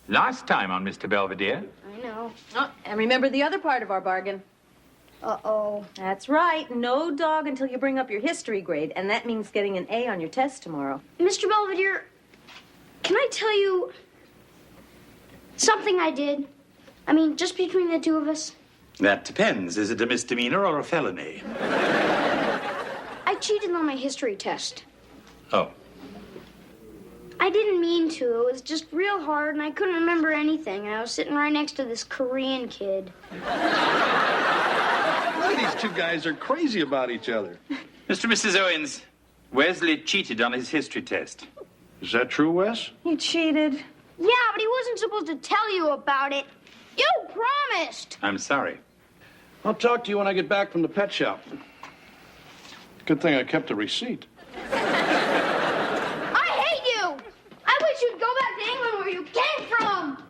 Last time on Mr. Belvedere. I know. Oh, and remember the other part of our bargain. Uh-oh. That's right. No dog until you bring up your history grade, and that means getting an A on your test tomorrow. Mr. Belvedere, can I tell you something I did? I mean, just between the two of us. That depends. Is it a misdemeanor or a felony? I cheated on my history test. Oh. I didn't mean to. It was just real hard, and I couldn't remember anything. And I was sitting right next to this Korean kid. These two guys are crazy about each other. Mr. and Mrs. Owens, Wesley cheated on his history test. Is that true, Wes? You cheated. Yeah, but he wasn't supposed to tell you about it. You promised. I'm sorry. I'll talk to you when I get back from the pet shop. Good thing I kept the receipt. I hate you. I wish you'd go back to England where you came from.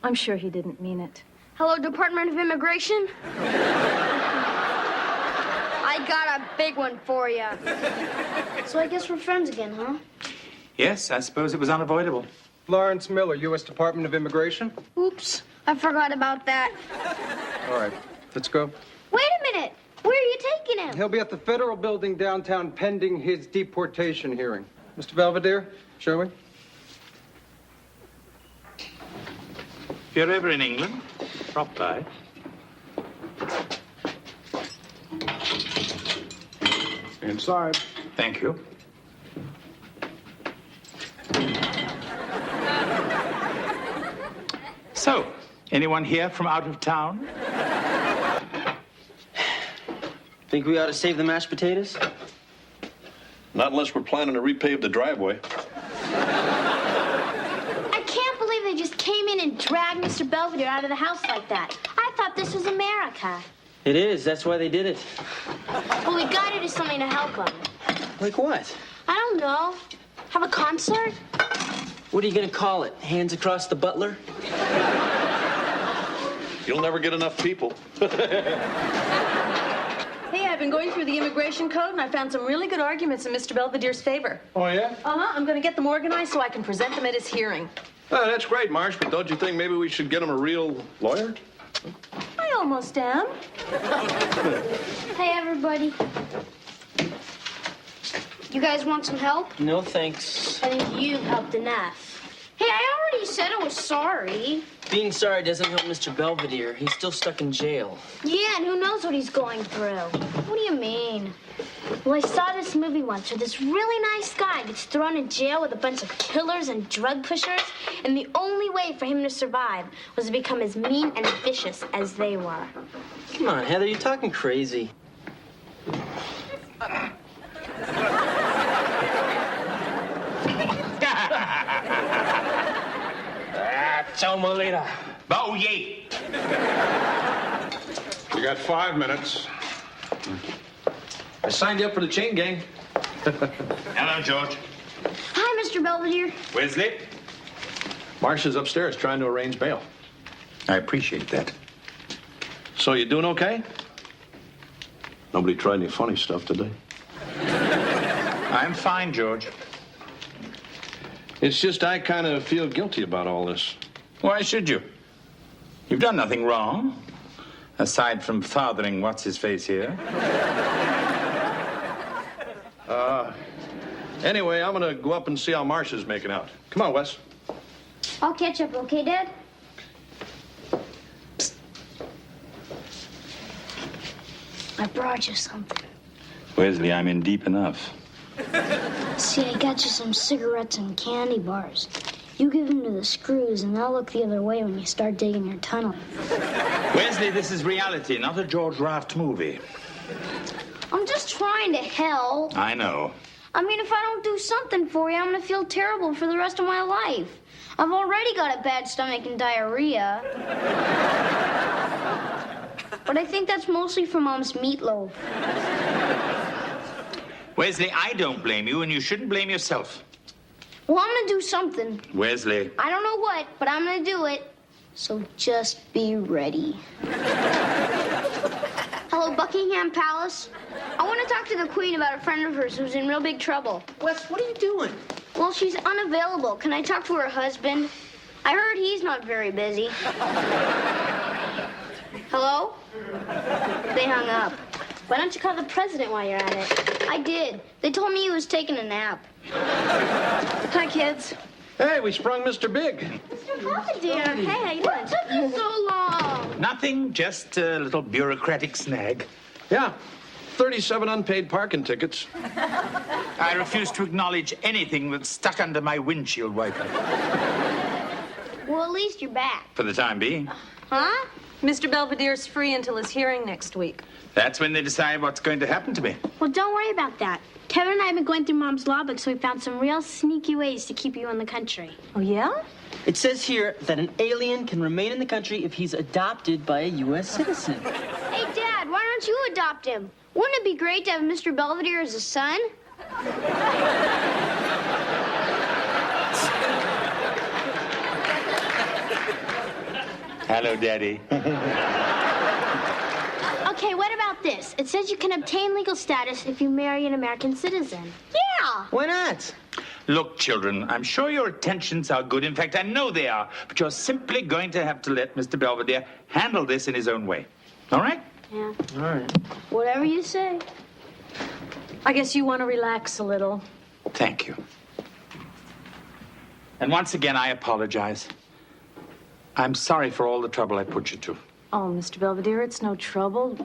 I'm sure he didn't mean it. Hello, Department of Immigration. I got a big one for you. So I guess we're friends again, huh? Yes, I suppose it was unavoidable. Lawrence Miller, U.S. Department of Immigration. Oops, I forgot about that. All right, let's go. Wait a minute. Where are you taking him? He'll be at the federal building downtown pending his deportation hearing. Mr. Belvedere, shall we? If you're ever in England, drop by. Inside. Thank you. So, anyone here from out of town? Think we ought to save the mashed potatoes? Not unless we're planning to repave the driveway. I can't believe they just came in and dragged Mr. Belvedere out of the house like that. I thought this was America. It is. That's why they did it. Well, we gotta do something to help him. Like what? I don't know. Have a concert? What are you gonna call it? Hands across the butler? You'll never get enough people. Hey, I've been going through the immigration code, and I found some really good arguments in Mr. Belvedere's favor. Oh, yeah? Uh-huh. I'm going to get them organized so I can present them at his hearing. Oh, that's great, Marsh, but don't you think maybe we should get him a real lawyer? I almost am. Hey, everybody. You guys want some help? No, thanks. I think you've helped enough. Hey, I already said I was sorry. Being sorry doesn't help Mr. Belvedere. He's still stuck in jail. Yeah, and who knows what he's going through. What do you mean? Well, I saw this movie once where this really nice guy gets thrown in jail with a bunch of killers and drug pushers, and the only way for him to survive was to become as mean and vicious as they were. Come on, Heather, you're talking crazy. Molina. Bow ye. You got 5 minutes. I signed you up for the chain gang. Hello, George. Hi, Mr. Belvedere. Wesley. Marsh is upstairs trying to arrange bail. I appreciate that. So you doing okay? Nobody tried any funny stuff today. I'm fine, George. It's just I kind of feel guilty about all this. Why should you? You've done nothing wrong, aside from fathering what's-his-face here. Anyway, I'm going to go up and see how Marsh is making out. Come on, Wes. I'll catch up, okay, Dad? I brought you something. Wesley, I'm in deep enough. See, I got you some cigarettes and candy bars. You give them to the screws, and they'll look the other way when you start digging your tunnel. Wesley, this is reality, not a George Raft movie. I'm just trying to help. I know. I mean, if I don't do something for you, I'm gonna feel terrible for the rest of my life. I've already got a bad stomach and diarrhea. But I think that's mostly from Mom's meatloaf. Wesley, I don't blame you, and you shouldn't blame yourself. Well, I'm gonna do something. Wesley. I don't know what, but I'm gonna do it. So just be ready. Hello, Buckingham Palace. I want to talk to the Queen about a friend of hers who's in real big trouble. Wes, what are you doing? Well, she's unavailable. Can I talk to her husband? I heard he's not very busy. Hello? They hung up. Why don't you call the president while you're at it? I did. They told me he was taking a nap. Hi, kids. Hey, we sprung Mr. Big. Mr. Belvedere. Hey, how you doing? It took you so long. Nothing, just a little bureaucratic snag. Yeah, 37 unpaid parking tickets. I refuse to acknowledge anything that's stuck under my windshield wiper. Well, at least you're back. For the time being. Huh? Mr. Belvedere's free until his hearing next week. That's when they decide what's going to happen to me. Well, don't worry about that. Kevin and I have been going through Mom's law book, so we found some real sneaky ways to keep you in the country. Oh, yeah? It says here that an alien can remain in the country if he's adopted by a U.S. citizen. Hey, Dad, why don't you adopt him? Wouldn't it be great to have Mr. Belvedere as a son? Hello, Daddy. Okay, what about this? It says you can obtain legal status if you marry an American citizen. Yeah! Why not? Look, children, I'm sure your intentions are good. In fact, I know they are. But you're simply going to have to let Mr. Belvedere handle this in his own way. All right? Yeah. All right. Whatever you say. I guess you want to relax a little. Thank you. And once again, I apologize. I'm sorry for all the trouble I put you to. Oh, Mr. Belvedere, it's no trouble.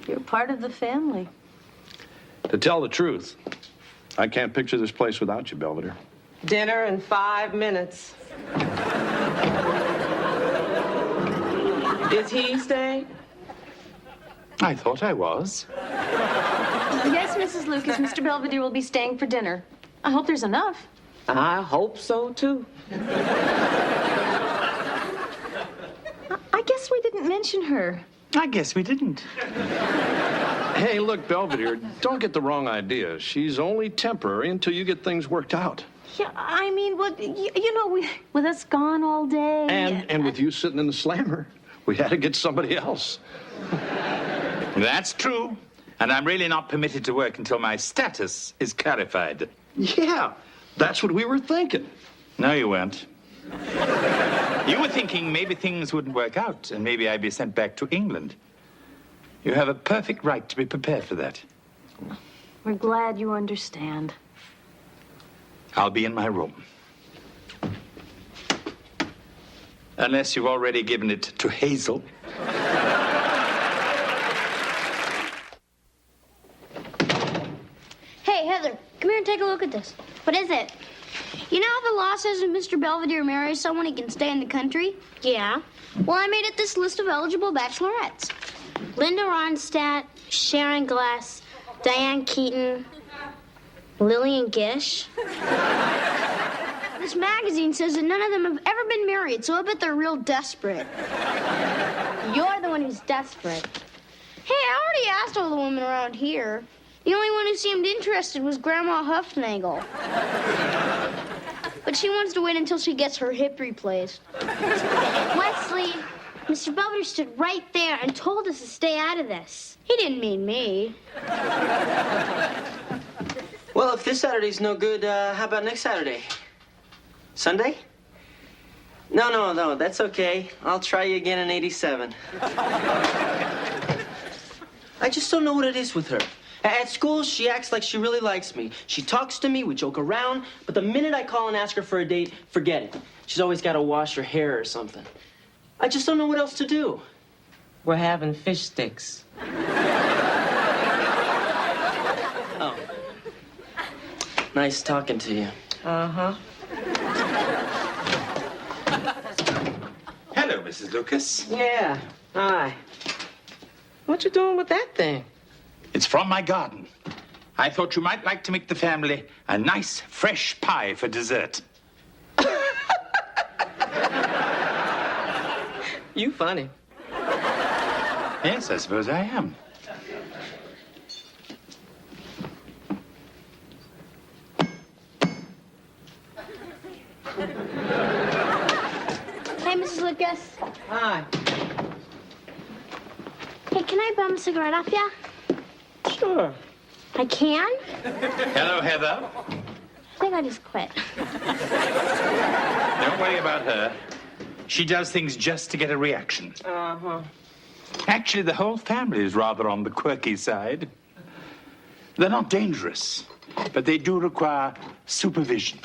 You're part of the family. To tell the truth, I can't picture this place without you, Belvedere. Dinner in 5 minutes. Is he staying? I thought I was. Yes, Mrs. Lucas, Mr. Belvedere will be staying for dinner. I hope there's enough. I hope so, too. I guess we didn't mention her. I guess we didn't. Hey, look, Belvedere, don't get the wrong idea. She's only temporary until you get things worked out. Yeah, I mean, well, you know, with us gone all day. And with you sitting in the slammer, we had to get somebody else. That's true. And I'm really not permitted to work until my status is clarified. Yeah, that's what we were thinking. No, you weren't. You were thinking maybe things wouldn't work out and maybe I'd be sent back to England. You have a perfect right to be prepared for that. We're glad you understand. I'll be in my room. Unless you've already given it to Hazel. Hey, Heather, come here and take a look at this. What is it? You know how the law says if Mr. Belvedere marries someone, he can stay in the country? Yeah. Well, I made it this list of eligible bachelorettes. Linda Ronstadt, Sharon Glass, Diane Keaton, Lillian Gish. This magazine says that none of them have ever been married, so I bet they're real desperate. You're the one who's desperate. Hey, I already asked all the women around here. The only one who seemed interested was Grandma Huffnagel. But she wants to wait until she gets her hip replaced. Wesley, Mr. Belvedere stood right there and told us to stay out of this. He didn't mean me. Well, if this Saturday's no good, how about next Saturday? Sunday? No, that's okay. I'll try you again in 87. I just don't know what it is with her. At school, she acts like she really likes me. She talks to me, we joke around, but the minute I call and ask her for a date, forget it. She's always got to wash her hair or something. I just don't know what else to do. We're having fish sticks. Oh. Nice talking to you. Uh-huh. Hello, Mrs. Lucas. Yeah. Hi. What you doing with that thing? It's from my garden. I thought you might like to make the family a nice, fresh pie for dessert. You funny. Yes, I suppose I am. Hey, Mrs. Lucas. Hi. Hey, can I bum a cigarette off ya? Sure. I can? Hello, Heather. think I just quit. Don't worry about her. She does things just to get a reaction. Uh-huh. Actually, the whole family is rather on the quirky side. They're not dangerous, but they do require supervision.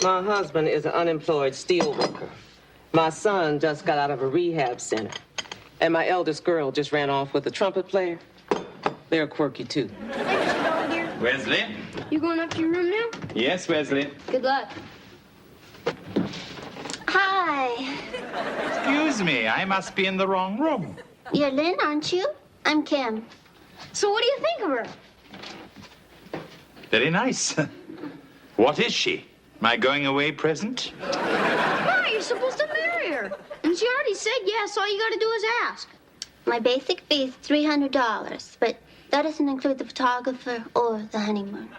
My husband is an unemployed steel worker. My son just got out of a rehab center. And my eldest girl just ran off with a trumpet player. They're quirky, too. Hey, Mr. Belvedere. Wesley? You going up to your room now? Yes, Wesley. Good luck. Hi. Excuse me, I must be in the wrong room. You're Lynn, aren't you? I'm Kim. So what do you think of her? Very nice. What is she? My going away present? Why, you're supposed to marry her. And she already said yes. All you gotta do is ask. My basic fee is $300, but that doesn't include the photographer or the honeymoon.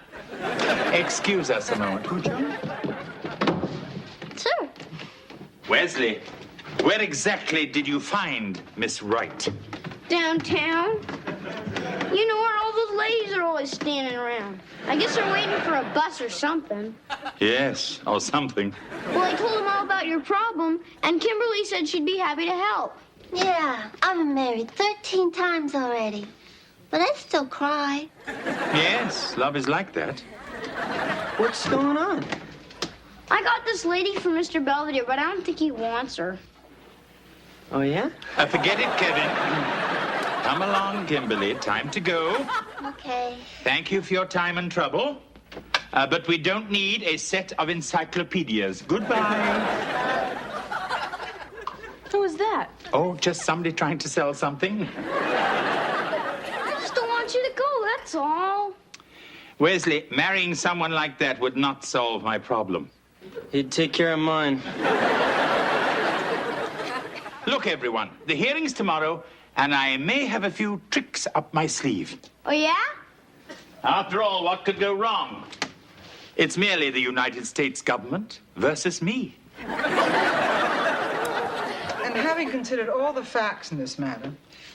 Excuse us a moment, would you? Sure. Wesley, where exactly did you find Miss Wright? Downtown. You know where all those ladies are always standing around. I guess they're waiting for a bus or something. Yes, or something. Well, I told them all about your problem, and Kimberly said she'd be happy to help. Yeah, I've been married 13 times already, but I still cry. Yes, love is like that. What's going on? I got this lady for Mr. Belvedere, but I don't think he wants her. Oh, yeah? Forget it, Kevin. Come along, Kimberly. Time to go. Okay. Thank you for your time and trouble. But we don't need a set of encyclopedias. Goodbye. Who was that? Oh, just somebody trying to sell something. I just don't want you to go, that's all. Wesley, marrying someone like that would not solve my problem. He'd take care of mine. Look, everyone, the hearing's tomorrow, and I may have a few tricks up my sleeve. Oh, yeah? After all, what could go wrong? It's merely the United States government versus me. And having considered all the facts in this matter,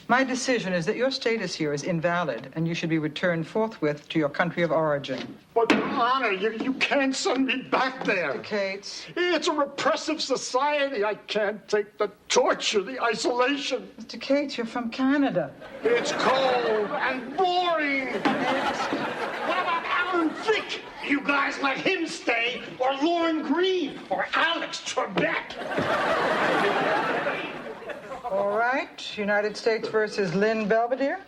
my decision is that your status here is invalid and you should be returned forthwith to your country of origin. But, Your Honor, you can't send me back there. Cates. It's a repressive society. I can't take the torture, the isolation. Mr. Cates, you're from Canada. It's cold and boring. What about Alan Thicke? You guys let him stay, or Lauren Green, or Alex Trebek. All right, United States versus Lynn Belvedere.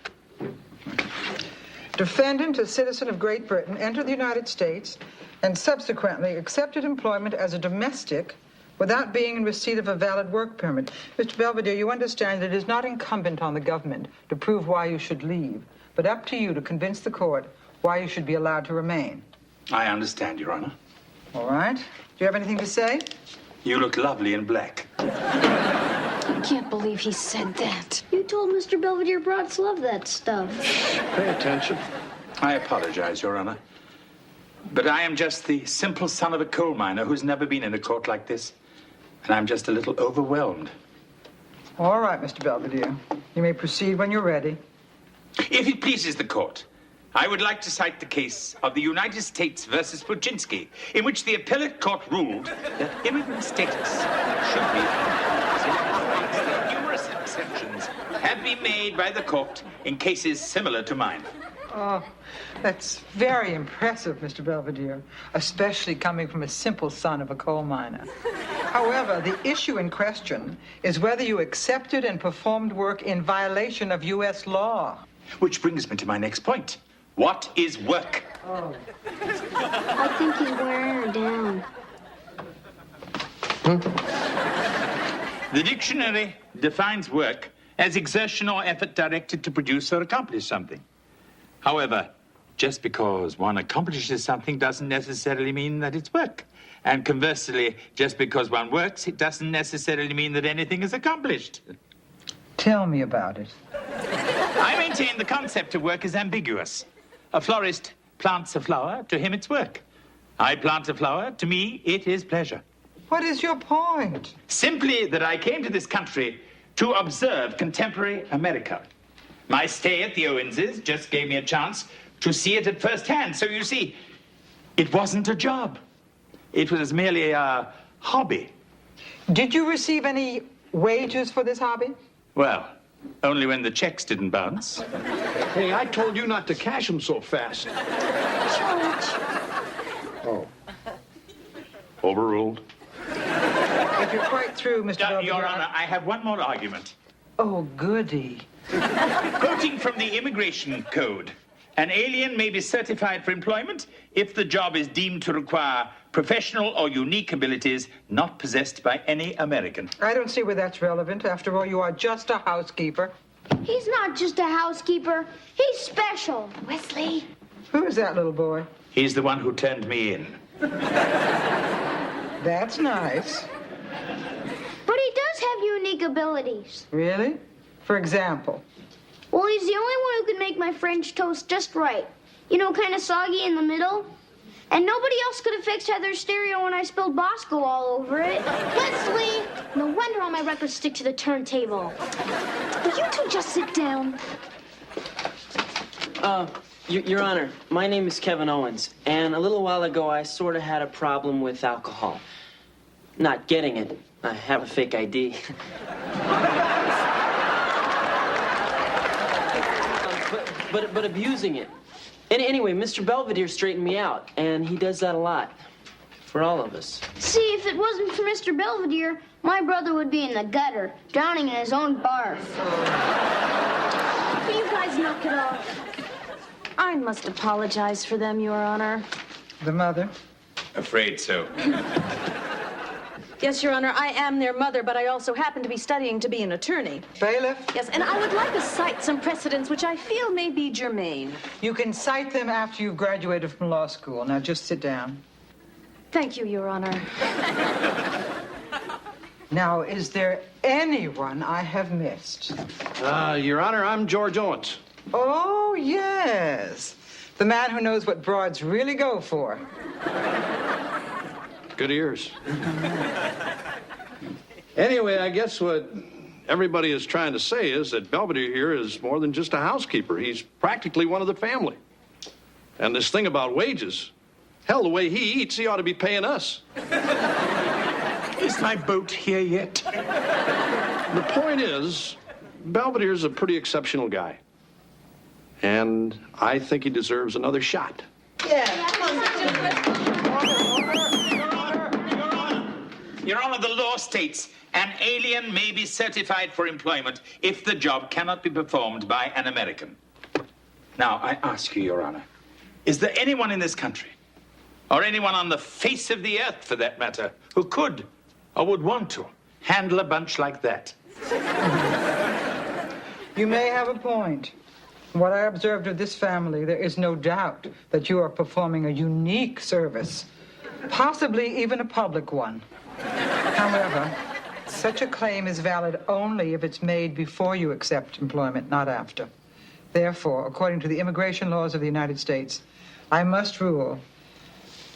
Defendant, a citizen of Great Britain, entered the United States and subsequently accepted employment as a domestic without being in receipt of a valid work permit. Mr. Belvedere, you understand that it is not incumbent on the government to prove why you should leave, but up to you to convince the court why you should be allowed to remain. I understand, Your Honor. All right. Do you have anything to say? You look lovely in black. I can't believe he said that. You told Mr. Belvedere broads love that stuff. Pay attention. I apologize, Your Honor. But I am just the simple son of a coal miner who's never been in a court like this. And I'm just a little overwhelmed. All right, Mr. Belvedere. You may proceed when you're ready. If it pleases the court, I would like to cite the case of the United States versus Puczynski, in which the appellate court ruled that immigrant status should be honored. Numerous exceptions have been made by the court in cases similar to mine. Oh, that's very impressive, Mr. Belvedere, especially coming from a simple son of a coal miner. However, the issue in question is whether you accepted and performed work in violation of U.S. law. Which brings me to my next point. What is work? Oh. I think he's wearing her down. The dictionary defines work as exertion or effort directed to produce or accomplish something. However, just because one accomplishes something doesn't necessarily mean that it's work. And conversely, just because one works, it doesn't necessarily mean that anything is accomplished. Tell me about it. I maintain the concept of work is ambiguous. A florist plants a flower, to him it's work. I plant a flower, to me it is pleasure. What is your point? Simply that I came to this country to observe contemporary America. My stay at the Owenses just gave me a chance to see it at first hand. So you see, It wasn't a job. It was merely a hobby. Did you receive any wages for this hobby? Well, only when the checks didn't bounce. Hey, I told you not to cash them so fast. Oh. Overruled. If you're quite through, Mr. Belvedere... Your Honor, I have one more argument. Oh, goody. Quoting from the Immigration Code, an alien may be certified for employment if the job is deemed to require professional or unique abilities not possessed by any American. I don't see where that's relevant. After all, you are just a housekeeper. He's not just a housekeeper. He's special. Wesley. Who is that little boy? He's the one who turned me in. That's nice. But he does have unique abilities. Really? For example? Well, he's the only one who can make my French toast just right. You know, kind of soggy in the middle. And nobody else could have fixed Heather's stereo when I spilled Bosco all over it. Wesley! No wonder all my records stick to the turntable. Will you two just sit down? Your Honor, my name is Kevin Owens, and a little while ago I sort of had a problem with alcohol. Not getting it. I have a fake ID. but abusing it. Anyway, Mr. Belvedere straightened me out, and he does that a lot. For all of us. See, if it wasn't for Mr. Belvedere, my brother would be in the gutter, drowning in his own barf. Will you guys knock it off? I must apologize for them, Your Honor. The mother? Afraid so. Yes, Your Honor, I am their mother, but I also happen to be studying to be an attorney. Bailiff? Yes, and I would like to cite some precedents which I feel may be germane. You can cite them after you've graduated from law school. Now just sit down. Thank you, Your Honor. Now, is there anyone I have missed? Your Honor, I'm George Owens. Oh, yes. The man who knows what broads really go for. Good ears. Anyway, I guess what everybody is trying to say is that Belvedere here is more than just a housekeeper. He's practically one of the family. And this thing about wages, hell, the way he eats, he ought to be paying us. Is my boat here yet? The point is, Belvedere's a pretty exceptional guy. And I think he deserves another shot. Your Honor, the law states an alien may be certified for employment if the job cannot be performed by an American. Now, I ask you, Your Honor, is there anyone in this country, or anyone on the face of the earth, for that matter, who could or would want to handle a bunch like that? You may have a point. What I observed of this family, there is no doubt that you are performing a unique service, possibly even a public one. However, such a claim is valid only if it's made before you accept employment, not after. Therefore, according to the immigration laws of the United States, I must rule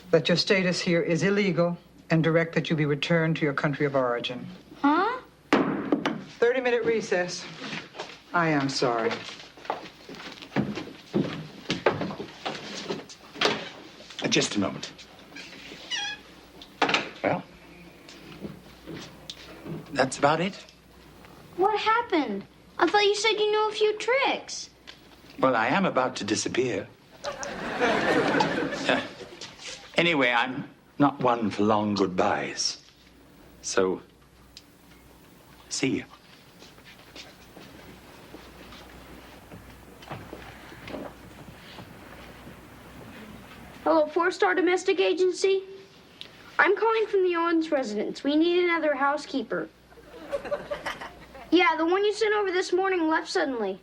that your status here is illegal and direct that you be returned to your country of origin. Huh? 30-minute recess. I am sorry. Just a moment. Well, that's about it. What happened? I thought you said you knew a few tricks. Well, I am about to disappear. Anyway, I'm not one for long goodbyes. So, see you. Hello, 4-Star Domestic Agency? I'm calling from the Owens residence. We need another housekeeper. Yeah, the one you sent over this morning left suddenly.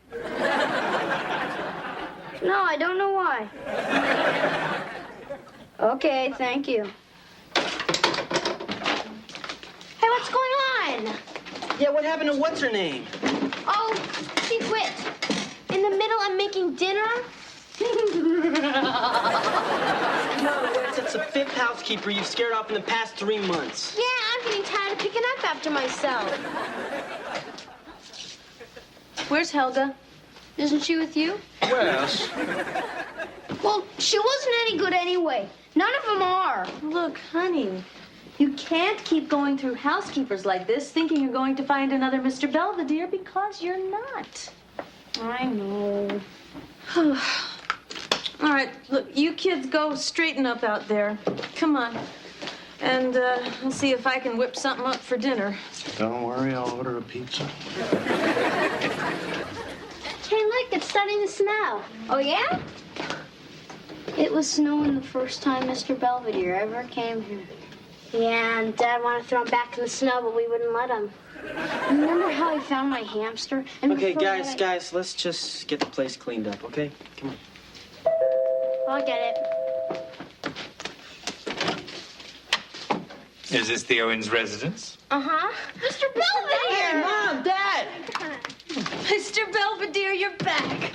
No, I don't know why. Okay, thank you. Hey, what's going on? Yeah, what happened to what's-her-name? Oh, she quit. In the middle of making dinner? That's the 5th housekeeper you've scared off in the past 3 months. Yeah, I'm getting tired of picking up after myself. Where's Helga? Isn't she with you? Wes, Well, she wasn't any good anyway. None of them are. Look, honey, you can't keep going through housekeepers like this thinking you're going to find another Mr. Belvedere because you're not. I know. All right, look, you kids go straighten up out there. Come on. And I'll see if I can whip something up for dinner. Don't worry, I'll order a pizza. Hey, look, it's starting to snow. Oh, yeah? It was snowing the first time Mr. Belvedere ever came here. Yeah, and Dad wanted to throw him back in the snow, but we wouldn't let him. Remember how he found my hamster? And Okay, before guys, let's just get the place cleaned up, okay? Come on. I'll get it. Is this the Owens residence? Uh-huh. Mr. Belvedere! Hey, Mom, Dad! Mr. Belvedere, you're back.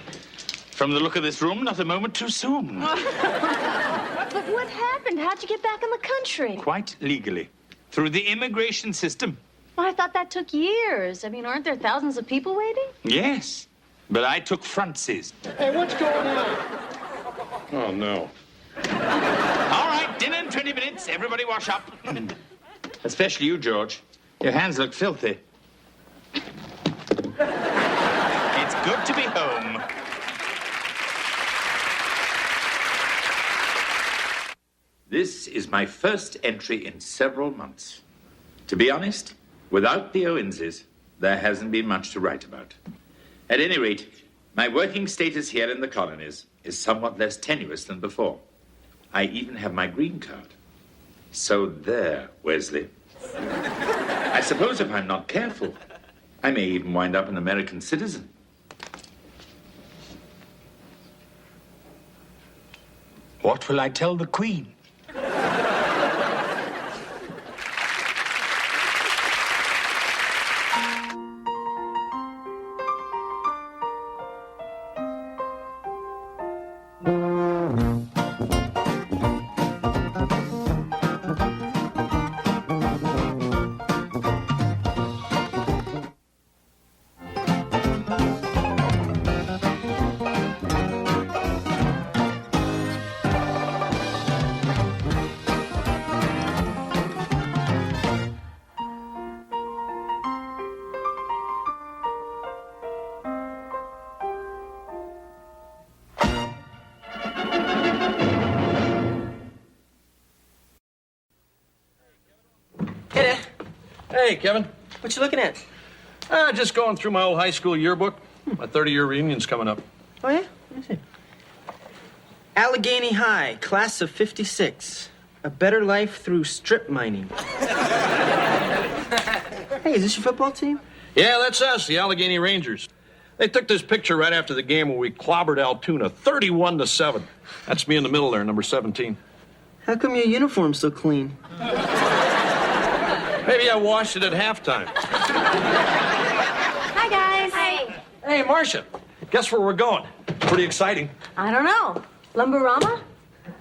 From the look of this room, not a moment too soon. But what happened? How'd you get back in the country? Quite legally. Through the immigration system. Well, I thought that took years. I mean, aren't there thousands of people waiting? Yes. But I took frontsies. Hey, what's going on? Oh, no. All right, dinner in 20 minutes. Everybody wash up. Especially you, George. Your hands look filthy. It's good to be home. This is my first entry in several months. To be honest, without the Owenses, there hasn't been much to write about. At any rate, my working status here in the colonies is somewhat less tenuous than before. I even have my green card. So there, Wesley. I suppose if I'm not careful, I may even wind up an American citizen. What will I tell the Queen? Hey, Kevin. What you looking at? Just going through my old high school yearbook. My 30-year reunion's coming up. Oh, yeah? Let me see. Allegheny High, class of 56. A better life through strip mining. Hey, is this your football team? Yeah, that's us, the Allegheny Rangers. They took this picture right after the game where we clobbered Altoona 31-7. That's me in the middle there, number 17. How come your uniform's so clean? Maybe I washed it at halftime. Hi, guys. Hi. Hey, Marcia, guess where we're going? Pretty exciting. I don't know. Lumberama?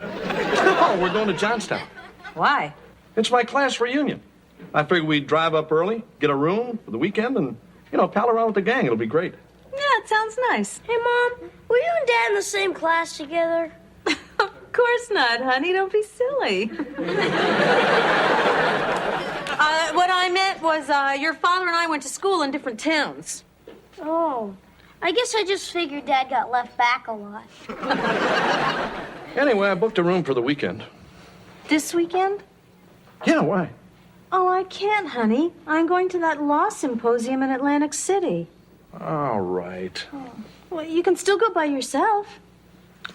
Oh, we're going to Johnstown. Why? It's my class reunion. I figured we'd drive up early, get a room for the weekend, and, pal around with the gang. It'll be great. Yeah, it sounds nice. Hey, Mom, were you and Dad in the same class together? Of course not, honey. Don't be silly. What I meant was your father and I went to school in different towns. Oh, I guess I just figured Dad got left back a lot. Anyway, I booked a room for the weekend. This weekend? Yeah, why? Oh, I can't, honey. I'm going to that law symposium in Atlantic City. All right. Well, you can still go by yourself.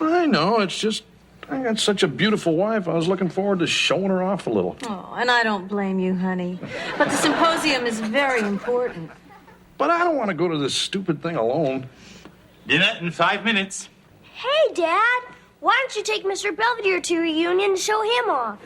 I know, it's just I got such a beautiful wife. I was looking forward to showing her off a little. Oh, and I don't blame you, honey. But the symposium is very important. But I don't want to go to this stupid thing alone. Dinner in 5 minutes. Hey, Dad, why don't you take Mr. Belvedere to your reunion and show him off?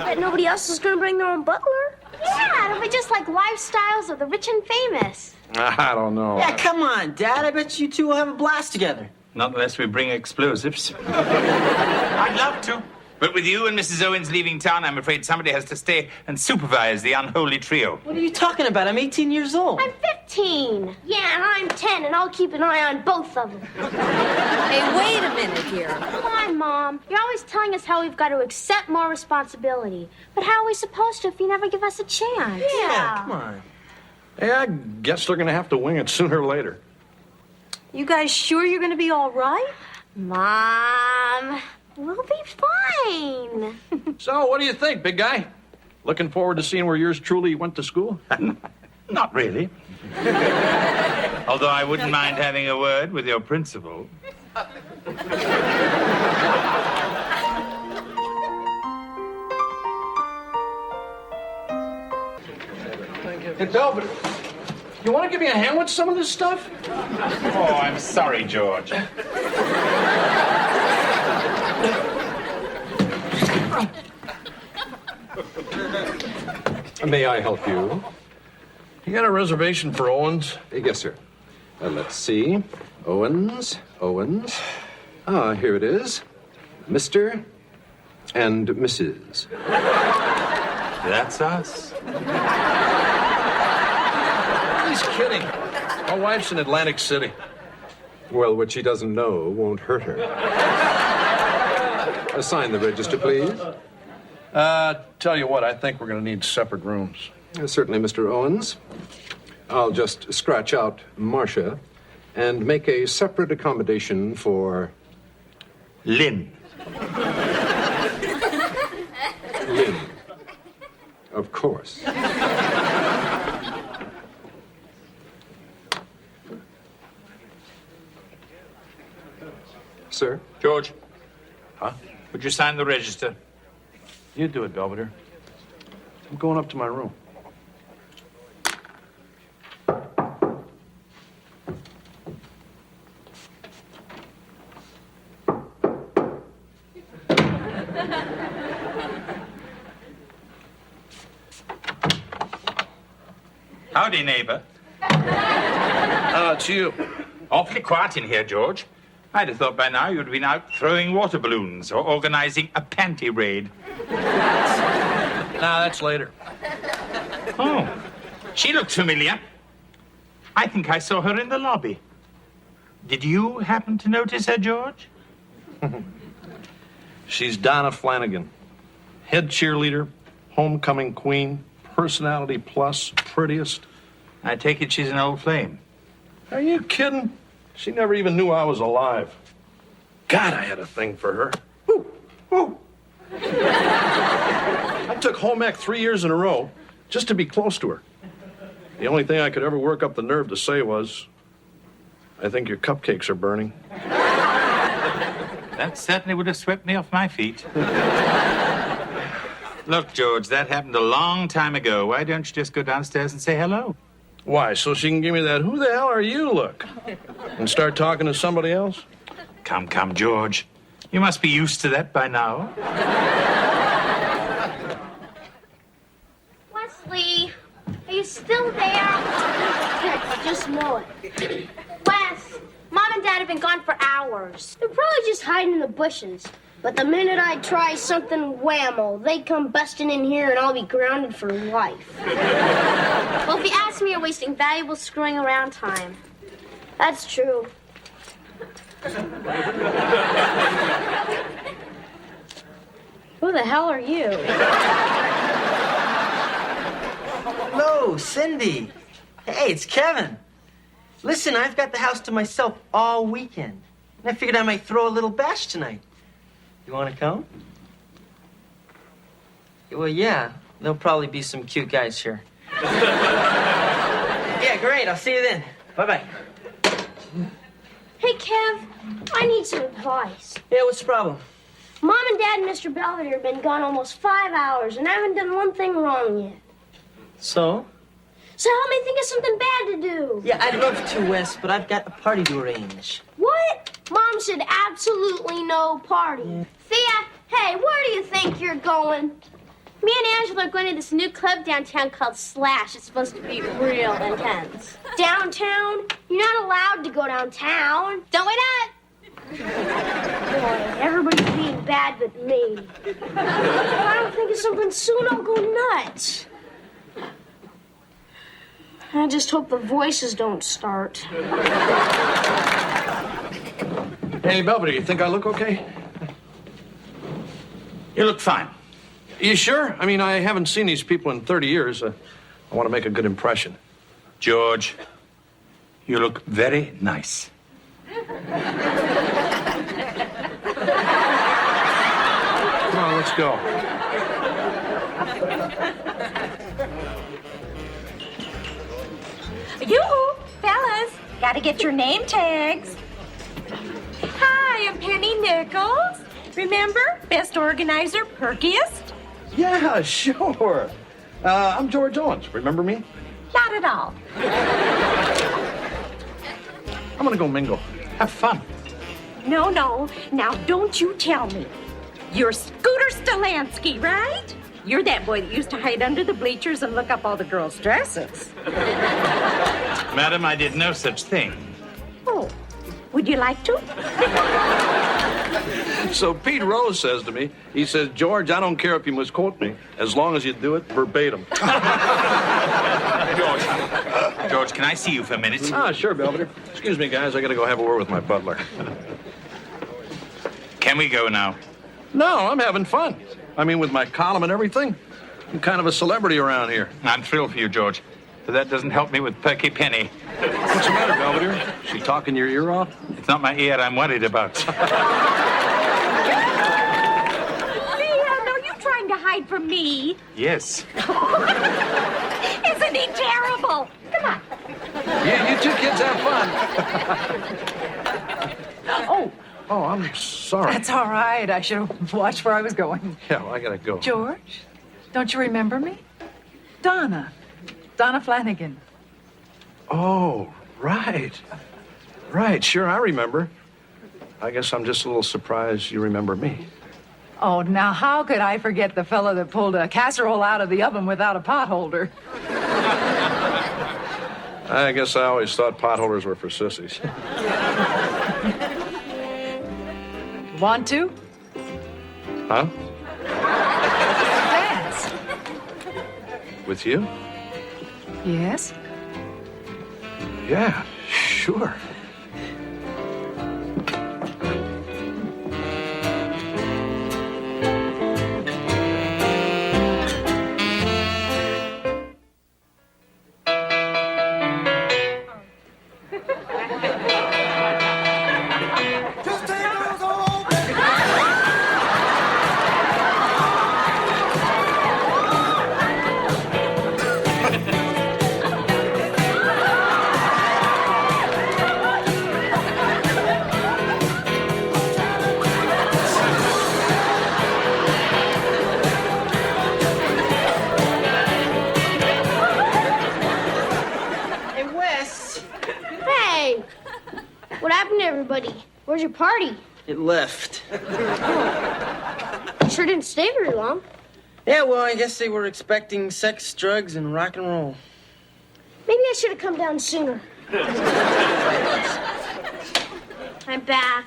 Bet nobody else is going to bring their own butler. Yeah, it'll be just like lifestyles of the rich and famous. I don't know. Yeah, come on, Dad. I bet you two will have a blast together. Not unless we bring explosives. I'd love to. But with you and Mrs. Owens leaving town, I'm afraid somebody has to stay and supervise the unholy trio. What are you talking about? I'm 18 years old. I'm 15. Yeah, and I'm 10, and I'll keep an eye on both of them. Hey, wait a minute here. Come on, Mom. You're always telling us how we've got to accept more responsibility. But how are we supposed to if you never give us a chance? Yeah, come on. Hey, I guess they're going to have to wing it sooner or later. You guys sure you're going to be all right? Mom, we'll be fine. So, what do you think, big guy? Looking forward to seeing where yours truly went to school? Not really. Although I wouldn't mind having a word with your principal. Hey, Belvedere, you want to give me a hand with some of this stuff? Oh, I'm sorry, George. May I help you? You got a reservation for Owens? Yes, sir. Let's see. Owens. Ah, here it is. Mr. and Mrs. That's us. He's kidding. My wife's in Atlantic City. Well, what she doesn't know won't hurt her. Sign the register, please. Tell you what, I think we're going to need separate rooms. Certainly, Mr. Owens. I'll just scratch out Marcia and make a separate accommodation for Lynn. Lynn. Of course. Sir? George. Huh? Would you sign the register? You do it, Belvedere. I'm going up to my room. Howdy, neighbor. It's you. Awfully quiet in here, George. I'd have thought by now you'd have been out throwing water balloons or organizing a panty raid. Nah, that's later. Oh, she looked familiar. I think I saw her in the lobby. Did you happen to notice her, George? She's Donna Flanagan. Head cheerleader, homecoming queen, personality plus, prettiest. I take it she's an old flame. Are you kidding? She never even knew I was alive. God, I had a thing for her. Woo, woo. I took home ec 3 years in a row just to be close to her. The only thing I could ever work up the nerve to say was, I think your cupcakes are burning. That certainly would have swept me off my feet. Look, George, that happened a long time ago. Why don't you just go downstairs and say hello? Why, so she can give me that, who the hell are you look? And start talking to somebody else? Come, George. You must be used to that by now. Wesley, are you still there? Yes, just know it. Wes, Mom and Dad have been gone for hours. They're probably just hiding in the bushes. But the minute I try something whammo, they come busting in here and I'll be grounded for life. Well, if you ask me, you're wasting valuable screwing around time. That's true. Who the hell are you? Hello, Cindy. Hey, it's Kevin. Listen, I've got the house to myself all weekend. And I figured I might throw a little bash tonight. You want to come? Well, yeah. There'll probably be some cute guys here. Yeah, great. I'll see you then. Bye-bye. Hey, Kev, I need some advice. Yeah, what's the problem? Mom and Dad and Mr. Belvedere have been gone almost 5 hours, and I haven't done one thing wrong yet. So? So help me think of something bad to do. Yeah, I'd love to, Wes, but I've got a party to arrange. What? Mom said absolutely no party. Yeah. Thea, hey, where do you think you're going? Me and Angela are going to this new club downtown called Slash. It's supposed to be real intense. Downtown? You're not allowed to go downtown. Don't wait up. Boy, everybody's being bad with me. If I don't think of something soon, I'll go nuts. I just hope the voices don't start. Hey, Belvedere, you think I look okay? You look fine. You sure? I mean, I haven't seen these people in 30 years. I want to make a good impression. George, you look very nice. Come on, let's go. Yoo-hoo, fellas, gotta get your name tags. Hi, I'm Penny Nichols. Remember, best organizer, perkiest? Yeah, sure. I'm George Owens. Remember me? Not at all. I'm gonna go mingle. Have fun. No, now don't you tell me. You're Scooter Stolansky, right? You're that boy that used to hide under the bleachers and look up all the girls' dresses. Madam, I did no such thing. Oh, would you like to? So Pete Rose says to me, he says, George, I don't care if you misquote me, as long as you do it verbatim. George, can I see you for a minute? Ah, sure, Belvedere. Excuse me, guys, I gotta go have a word with my butler. Can we go now? No, I'm having fun. I mean, with my column and everything. I'm kind of a celebrity around here. I'm thrilled for you, George, but that doesn't help me with Perky Penny. What's the matter, Belvedere? She talking your ear off? It's not my ear I'm worried about. Leon, are you trying to hide from me? Yes. Isn't he terrible? Come on. Yeah, you two kids have fun. Oh, I'm sorry. That's all right. I should have watched where I was going. Yeah, well, I gotta go. George, don't you remember me? Donna Flanagan. Oh, right. Right, sure, I remember. I guess I'm just a little surprised you remember me. Oh, now how could I forget the fellow that pulled a casserole out of the oven without a potholder? I guess I always thought potholders were for sissies. Want to? Huh? Dance. With you? Yes. Yeah, sure. What happened to everybody? Where's your party? It left. You sure didn't stay very long. Yeah, well, I guess they were expecting sex, drugs, and rock and roll. Maybe I should have come down sooner. I'm back.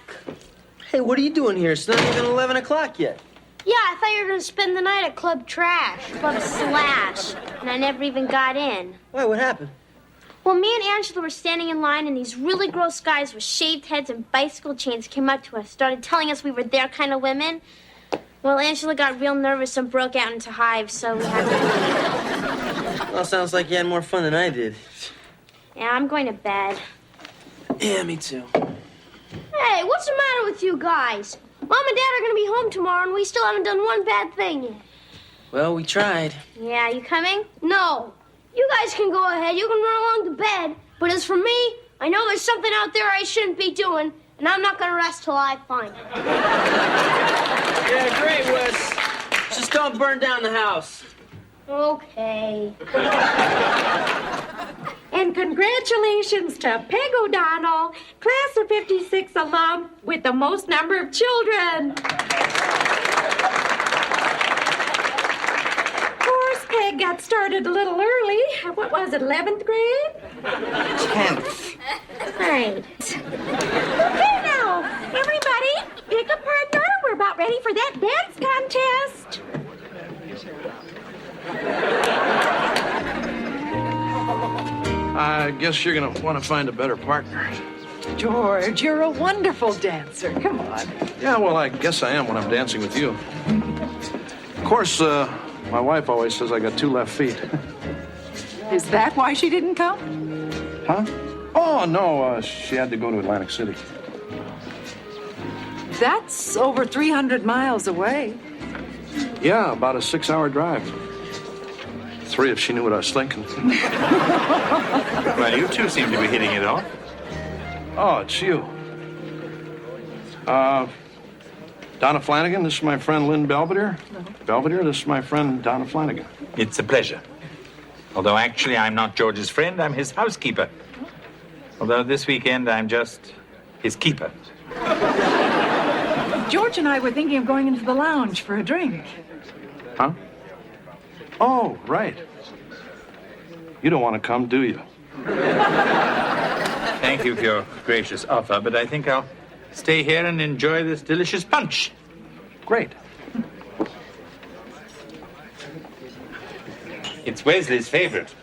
Hey, what are you doing here? It's not even 11 o'clock yet. Yeah, I thought you were going to spend the night at Club Trash, Club Slash, and I never even got in. Why, what happened? Well, me and Angela were standing in line, and these really gross guys with shaved heads and bicycle chains came up to us, started telling us we were their kind of women. Well, Angela got real nervous and broke out into hives, so we had to leave. Well, sounds like you had more fun than I did. Yeah, I'm going to bed. Yeah, me too. Hey, what's the matter with you guys? Mom and Dad are going to be home tomorrow, and we still haven't done one bad thing yet. Well, we tried. Yeah, you coming? No. You guys can go ahead. You can run along to bed. But as for me, I know there's something out there I shouldn't be doing, and I'm not going to rest till I find it. Yeah, great, Wes. Just don't burn down the house. Okay. And congratulations to Peg O'Donnell, class of 56 alum with the most number of children. Peg got started a little early. What was it, 11th grade? 10th. Right. Okay, now, Everybody, pick a partner. We're about ready for that dance contest. I guess you're going to want to find a better partner. George, you're a wonderful dancer. Come on. Yeah, well, I guess I am when I'm dancing with you. Of course, my wife always says I got 2 left feet. Is that why she didn't come? Huh? Oh, no, she had to go to Atlantic City. That's over 300 miles away. Yeah, about a 6-hour drive. 3 if she knew what I was thinking. Well, you two seem to be hitting it off. Oh, it's you. Donna Flanagan, this is my friend Lynn Belvedere. No. Belvedere, this is my friend Donna Flanagan. It's a pleasure. Although actually I'm not George's friend, I'm his housekeeper. Although this weekend I'm just his keeper. George and I were thinking of going into the lounge for a drink. Huh? Oh, right. You don't want to come, do you? Thank you for your gracious offer, but I think I'll stay here and enjoy this delicious punch. Great. It's Wesley's favorite.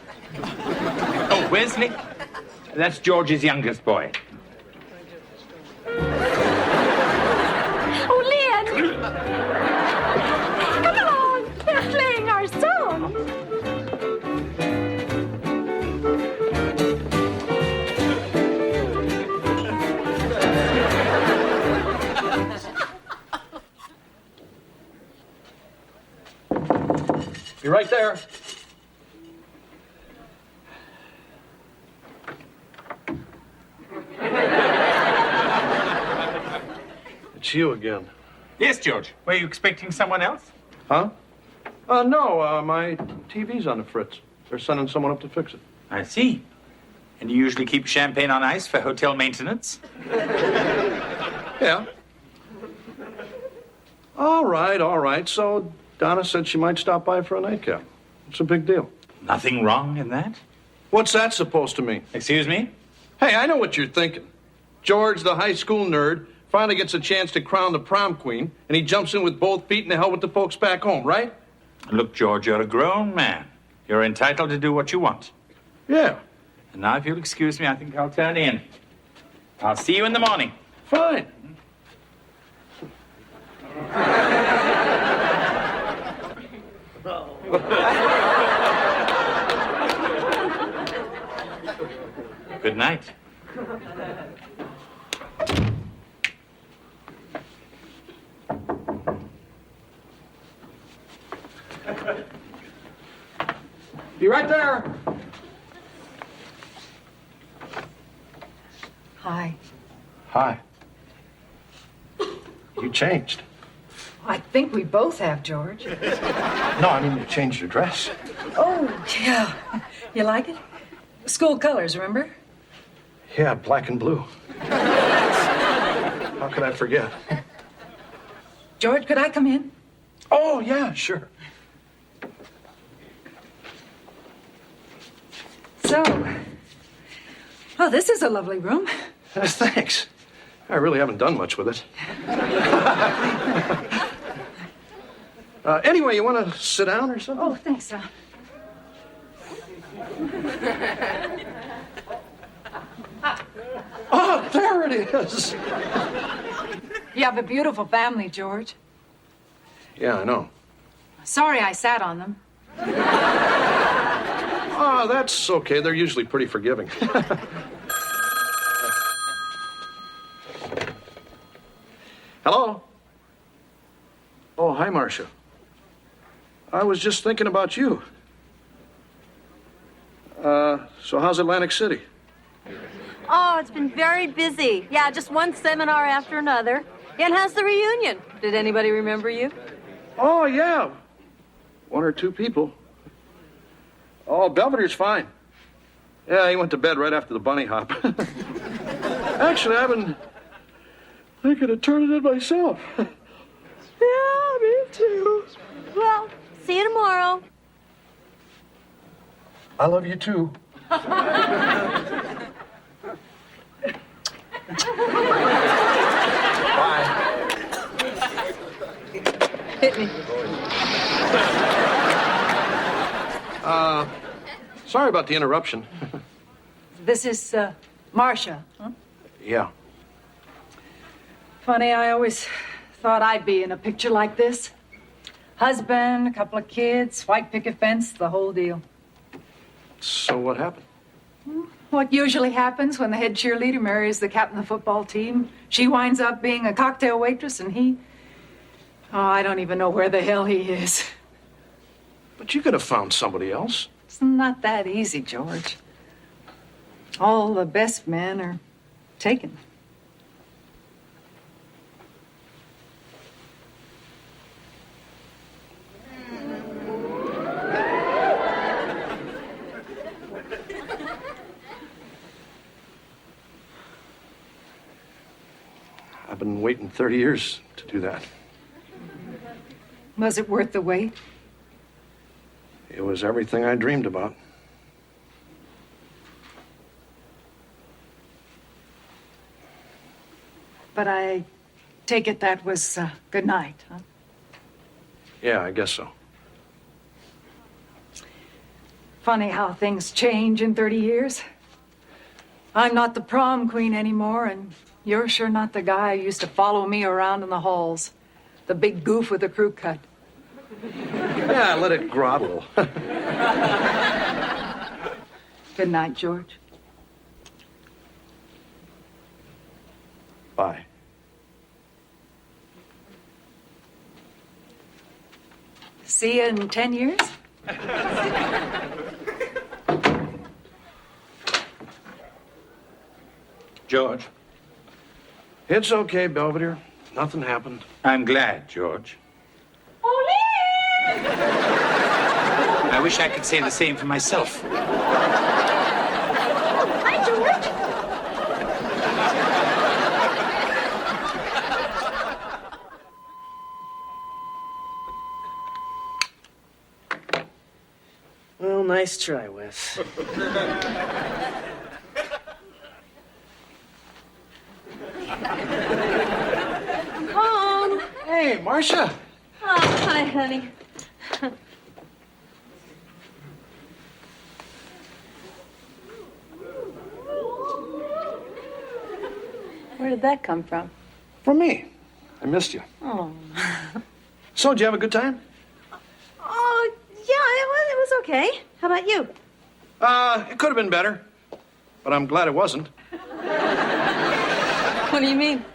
Oh, Wesley? That's George's youngest boy. Oh, Lynn! Come along. They're playing our song. Be right there. It's you again. Yes, George. Were you expecting someone else? Huh? No, my TV's on the fritz. They're sending someone up to fix it. I see. And you usually keep champagne on ice for hotel maintenance? Yeah. All right. So Donna said she might stop by for a nightcap. It's a big deal. Nothing wrong in that? What's that supposed to mean? Excuse me? Hey, I know what you're thinking. George, the high school nerd, finally gets a chance to crown the prom queen, and he jumps in with both feet and the hell with the folks back home, right? Look, George, you're a grown man. You're entitled to do what you want. Yeah. And now, if you'll excuse me, I think I'll turn in. I'll see you in the morning. Fine. Good night. Be right there. Hi. Hi. You changed. I think we both have, George. No, I mean you changed your dress. Oh, yeah. You like it? School colors, remember? Yeah, black and blue. How could I forget? George, could I come in? Oh, yeah, sure. So, oh, this is a lovely room. Thanks. I really haven't done much with it. Anyway, you want to sit down or something? Oh, thanks, Oh, there it is. You have a beautiful family, George. Yeah, I know. Sorry I sat on them. Oh, that's okay. They're usually pretty forgiving. Hello? Oh, hi, Marcia. I was just thinking about you. So how's Atlantic City? Oh, it's been very busy. Yeah, just one seminar after another. And how's the reunion? Did anybody remember you? Oh, yeah. 1 or 2 people. Oh, Belvedere's fine. Yeah, he went to bed right after the bunny hop. Actually, I've been thinking of turning it myself. Yeah, me too. Well, see you tomorrow. I love you, too. Hit me. Sorry about the interruption. This is Marcia, huh? Yeah. Funny, I always thought I'd be in a picture like this. Husband, a couple of kids, white picket fence, the whole deal. So what happened? What usually happens when the head cheerleader marries the captain of the football team? She winds up being a cocktail waitress, and he... Oh, I don't even know where the hell he is. But you could have found somebody else. It's not that easy, George. All the best men are taken. I've been waiting 30 years to do that. Was it worth the wait? It was everything I dreamed about. But I take it that was good night, huh? Yeah, I guess so. Funny how things change in 30 years. I'm not the prom queen anymore, and you're sure not the guy who used to follow me around in the halls. The big goof with the crew cut. Yeah, let it grovel. Good night, George. Bye. See you in 10 years? George? It's okay, Belvedere. Nothing happened. I'm glad, George. I wish I could say the same for myself. Hi, George. Well, nice try, Wes. Home. Hey, Marcia. Oh, hi, honey. Where did that come from? From me. I missed you. Oh. So, did you have a good time? Oh, yeah, it was okay. How about you? It could have been better, but I'm glad it wasn't. What do you mean?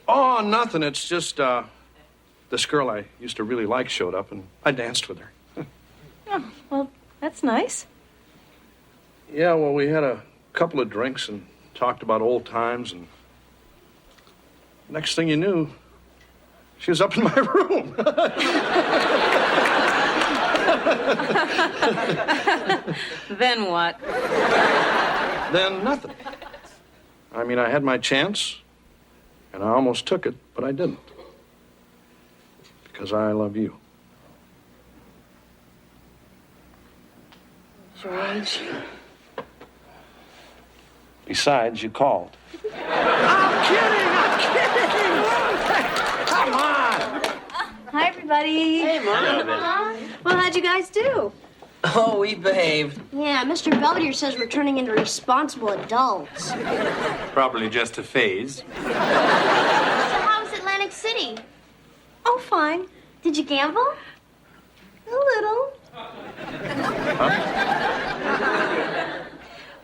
Oh, nothing. It's just, this girl I used to really like showed up, and I danced with her. Oh, well, that's nice. Yeah, well, we had a couple of drinks and talked about old times, and next thing you knew, she was up in my room. Then what? Then nothing. I mean, I had my chance, and I almost took it, but I didn't. Because I love you. George. Besides, you called. I'm kidding! Come on! Hi, everybody. Hey, Mom. Well, how'd you guys do? Oh, we behaved. Yeah, Mr. Belvedere says we're turning into responsible adults. Probably just a phase. So how was Atlantic City? Oh, fine. Did you gamble? A little.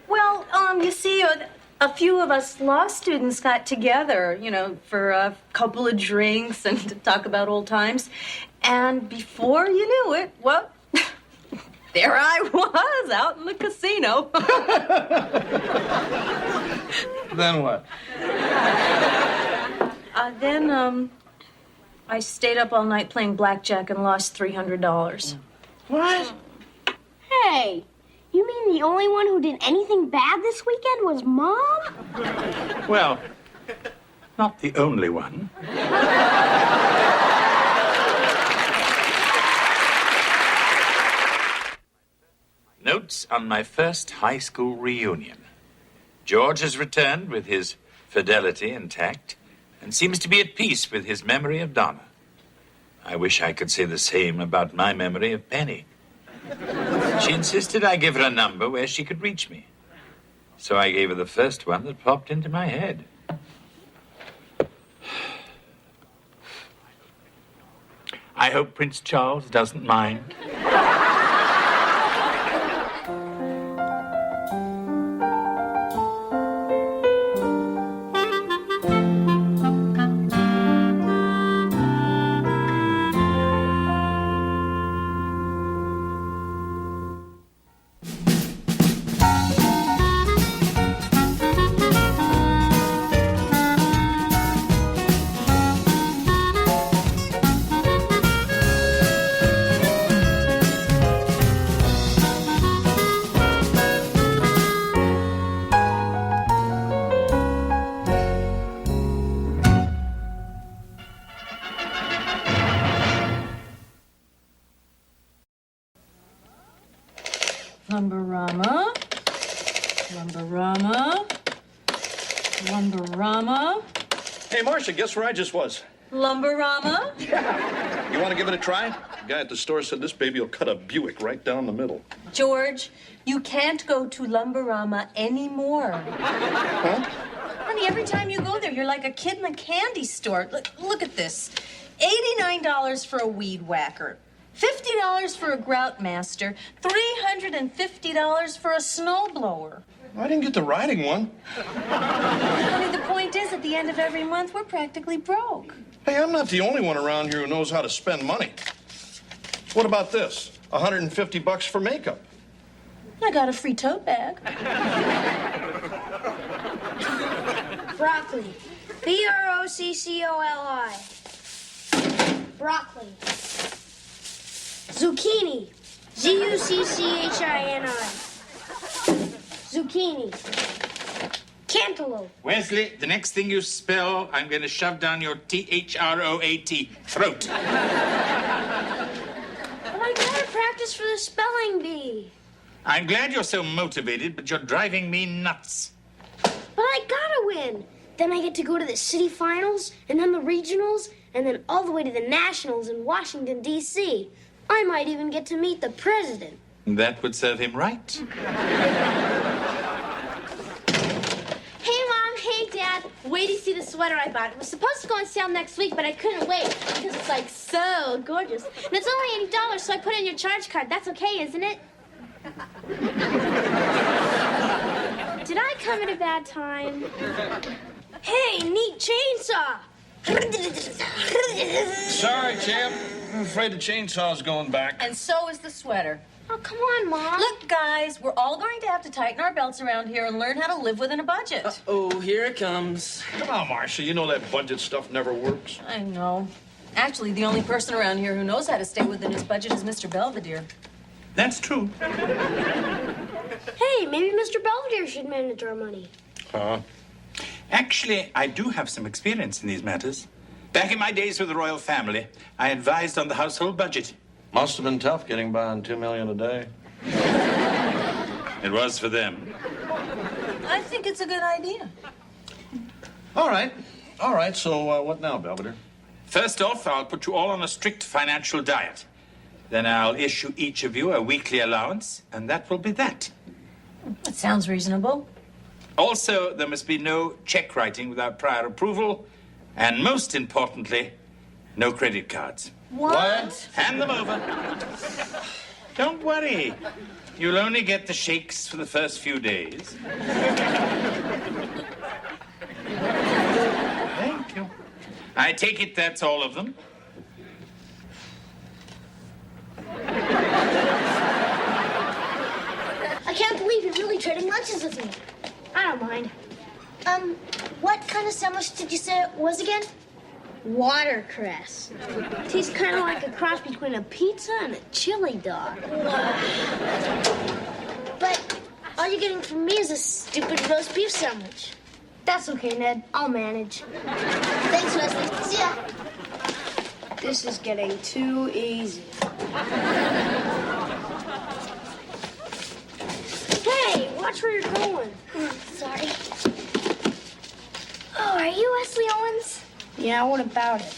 Well, you see, a few of us law students got together, for a couple of drinks and to talk about old times. And before you knew it, well, there I was out in the casino. Then what? Then I stayed up all night playing blackjack and lost $300. What? Hey, you mean the only one who did anything bad this weekend was Mom? Well, not the only one. Notes on my first high school reunion. George has returned with his fidelity intact and seems to be at peace with his memory of Donna. I wish I could say the same about my memory of Penny. She insisted I give her a number where she could reach me. So I gave her the first one that popped into my head. I hope Prince Charles doesn't mind. Lumberama. Lumberama. Lumberama. Hey, Marcia, guess where I just was? Lumberama. You want to give it a try? The guy at the store said this baby will cut a Buick right down the middle. George, you can't go to Lumberama anymore. Huh? Honey, every time you go there, you're like a kid in a candy store. Look at this. $89 for a weed whacker. $50 for a grout master, $350 for a snowblower. I didn't get the riding one. Honey, the point is, at the end of every month, we're practically broke. Hey, I'm not the only one around here who knows how to spend money. What about this? $150 for makeup. I got a free tote bag. Broccoli. B-R-O-C-C-O-L-I. Broccoli. Zucchini. Z-U-C-C-H-I-N-I. Zucchini. Cantaloupe. Wesley, the next thing you spell, I'm going to shove down your T-H-R-O-A-T throat. But I gotta practice for the spelling bee. I'm glad you're so motivated, but you're driving me nuts. But I gotta win. Then I get to go to the city finals, and then the regionals, and then all the way to the nationals in Washington, D.C. I might even get to meet the president. That would serve him right. Hey, Mom. Hey, Dad. Wait to see the sweater I bought. It was supposed to go on sale next week, but I couldn't wait because it's, like, so gorgeous. And it's only $80, so I put in your charge card. That's okay, isn't it? Did I come at a bad time? Hey, neat chainsaw. Sorry, champ. I'm afraid the chainsaw's going back. And so is the sweater. Oh, come on, Mom. Look, guys, we're all going to have to tighten our belts around here and learn how to live within a budget. Oh, here it comes. Come on, Marcia. You know that budget stuff never works. I know. Actually, the only person around here who knows how to stay within his budget is Mr. Belvedere. That's true. Hey, maybe Mr. Belvedere should manage our money. Huh? Actually, I do have some experience in these matters. Back in my days with the royal family, I advised on the household budget. Must have been tough getting by on $2 million a day. It was for them. I think it's a good idea. All right. So what now, Belvedere? First off, I'll put you all on a strict financial diet. Then I'll issue each of you a weekly allowance, and that will be that. That sounds reasonable. Also, there must be no check writing without prior approval, and most importantly, no credit cards. What? Hand them over. Don't worry. You'll only get the shakes for the first few days. Thank you. I take it that's all of them. I can't believe you're really trading lunches with me. I don't mind. What kind of sandwich did you say it was again? Watercress. Tastes kind of like a cross between a pizza and a chili dog. But all you're getting from me is a stupid roast beef sandwich. That's okay, Ned. I'll manage. Thanks, Wesley. See ya. This is getting too easy. Hey, watch where you're going. Sorry. Oh, are you Wesley Owens? Yeah, what about it?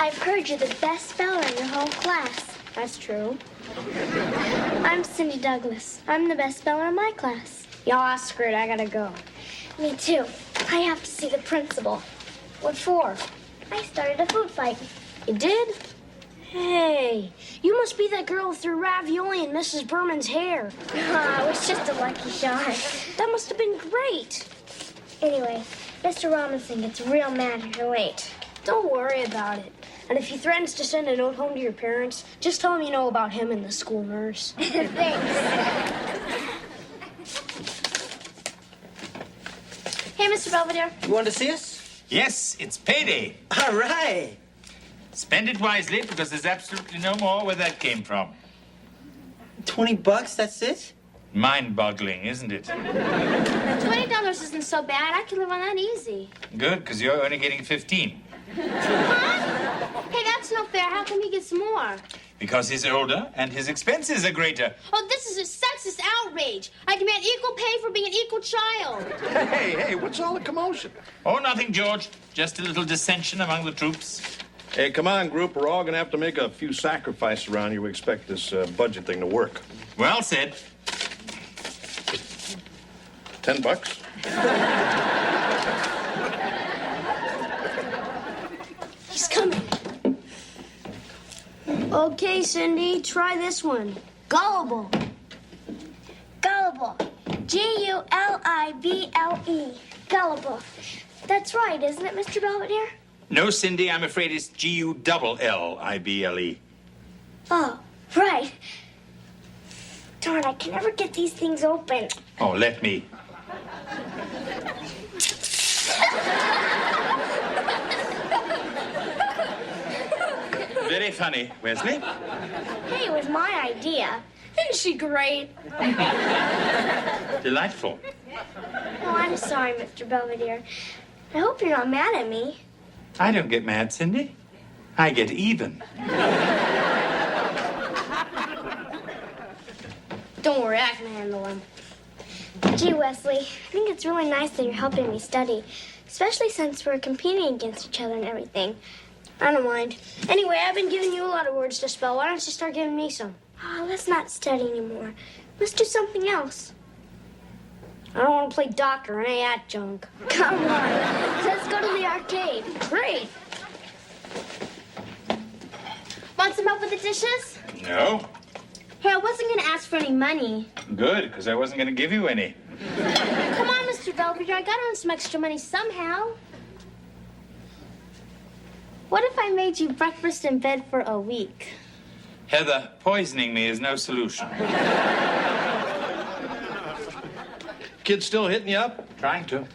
I've heard you're the best speller in your whole class. That's true. I'm Cindy Douglas. I'm the best speller in my class. Y'all, screwed. I gotta go. Me too. I have to see the principal. What for? I started a food fight. You did? Hey, you must be that girl with your ravioli and Mrs. Berman's hair. It was just a lucky shot. That must have been great. Anyway, Mr. Robinson gets real mad if you're late. Don't worry about it. And if he threatens to send a note home to your parents, just tell him you know about him and the school nurse. Thanks. Hey, Mr. Belvedere. You wanted to see us? Yes, it's payday. All right. Spend it wisely because there's absolutely no more where that came from. $20, that's it? Mind-boggling, isn't it? $20 isn't so bad. I can live on that easy. Good, because you're only getting 15. Huh? Hey, that's no fair. How come he gets more? Because he's older and his expenses are greater. Oh, this is a sexist outrage. I demand equal pay for being an equal child. Hey, what's all the commotion? Oh, nothing, George. Just a little dissension among the troops. Hey, come on, group. We're all going to have to make a few sacrifices around here. We expect this budget thing to work. Well said. $10? He's coming. Okay, Cindy, try this one. Gullible. Gullible. G-U-L-I-B-L-E. Gullible. That's right, isn't it, Mr. Belvedere? No, Cindy, I'm afraid it's G-U-double-L-I-B-L-E. Oh, right. Darn, I can never get these things open. Oh, let me. Very funny, Wesley. Hey, it was my idea. Isn't she great? Delightful. Oh, I'm sorry, Mr. Belvedere. I hope you're not mad at me. I don't get mad, Cindy. I get even. Don't worry, I can handle him. Gee, Wesley, I think it's really nice that you're helping me study, especially since we're competing against each other and everything. I don't mind. Anyway, I've been giving you a lot of words to spell. Why don't you start giving me some? Oh, let's not study anymore. Let's do something else. I don't want to play doctor or any of that junk. Come on. Let's go to the arcade. Great. Want some help with the dishes? No. Hey, I wasn't going to ask for any money. Good, because I wasn't going to give you any. Come on, Mr. Belvedere. I got to earn some extra money somehow. What if I made you breakfast in bed for a week? Heather, poisoning me is no solution. Kids still hitting you up? Trying to.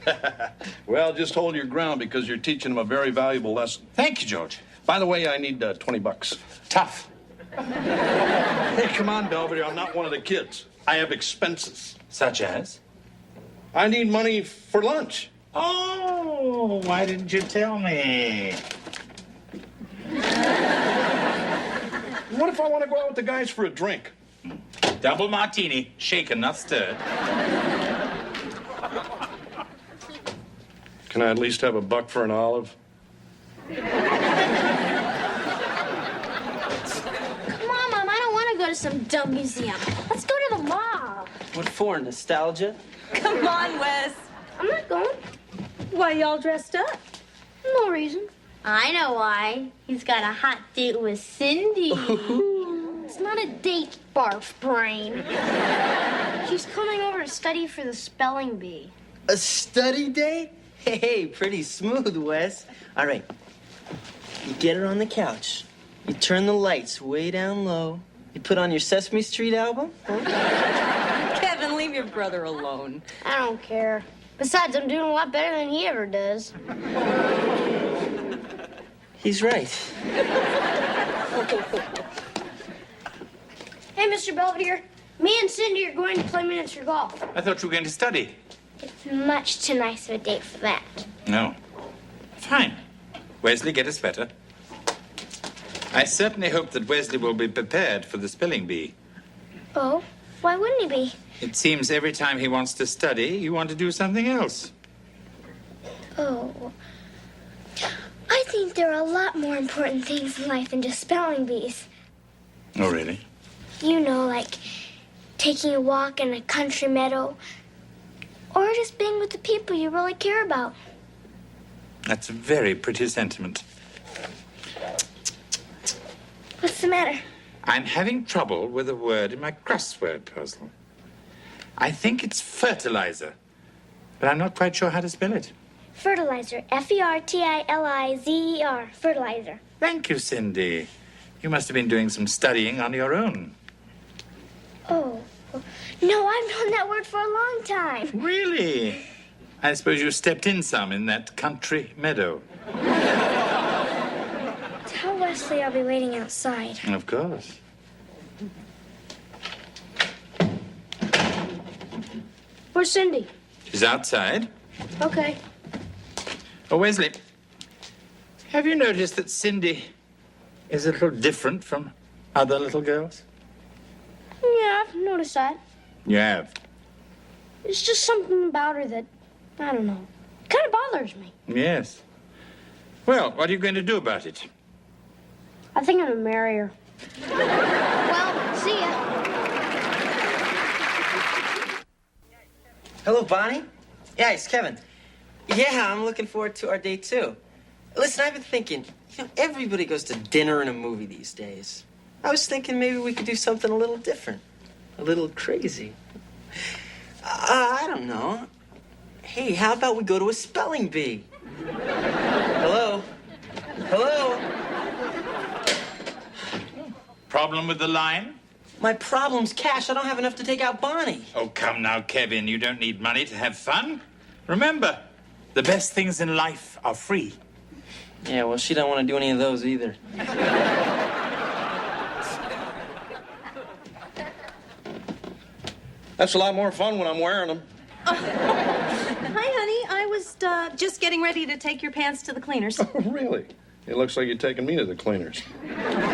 Well, just hold your ground because you're teaching them a very valuable lesson. Thank you, George. By the way, I need $20. Tough. Hey, come on, Belvedere. I'm not one of the kids. I have expenses. Such as? I need money for lunch. Oh, why didn't you tell me? What if I want to go out with the guys for a drink? Double martini, shaken, not stirred. Can I at least have $1 for an olive? Come on, Mom. I don't want to go to some dumb museum. Let's go to the mall. What for, nostalgia? Come on, Wes. I'm not going. Why y'all dressed up? No reason. I know why. He's got a hot date with Cindy. It's not a date, barf brain. She's coming over to study for the spelling bee. A study date? Hey, pretty smooth, Wes. All right. You get her on the couch. You turn the lights way down low. You put on your Sesame Street album. Huh? Kevin, leave your brother alone. I don't care. Besides, I'm doing a lot better than he ever does. He's right. Hey, Mr. Belvedere. Me and Cindy are going to play miniature golf. I thought you were going to study. It's much too nice of a date for that. No. Fine. Wesley, get a sweater. I certainly hope that Wesley will be prepared for the spelling bee. Oh? Why wouldn't he be? It seems every time he wants to study, you want to do something else. Oh. I think think there are a lot more important things in life than just spelling bees. Oh, really? You know, like taking a walk in a country meadow, or just being with the people you really care about. That's a very pretty sentiment. What's the matter? I'm having trouble with a word in my crossword puzzle. I think it's fertilizer, but I'm not quite sure how to spell it. Fertilizer. Fertilizer. Fertilizer. Thank you, Cindy. You must have been doing some studying on your own. Oh. No, I've known that word for a long time. Really? I suppose you stepped in some in that country meadow. Tell Wesley I'll be waiting outside. Of course. Where's Cindy? She's outside. Okay. Oh, Wesley, have you noticed that Cindy is a little different from other little girls? Yeah, I've noticed that. You have? It's just something about her that, I don't know, kind of bothers me. Yes. Well, what are you going to do about it? I think I'm gonna marry her. Well, see ya. Hello, Bonnie. Yeah, it's Kevin. Yeah, I'm looking forward to our date, too. Listen, I've been thinking, everybody goes to dinner and a movie these days. I was thinking maybe we could do something a little different, a little crazy. I don't know. Hey, how about we go to a spelling bee? Hello? Hello? Problem with the line? My problem's cash. I don't have enough to take out Bonnie. Oh, come now, Kevin. You don't need money to have fun. Remember, the best things in life are free. Yeah, well, she don't want to do any of those either. That's a lot more fun when I'm wearing them. Hi, honey. I was just getting ready to take your pants to the cleaners. Oh, really? It looks like you're taking me to the cleaners.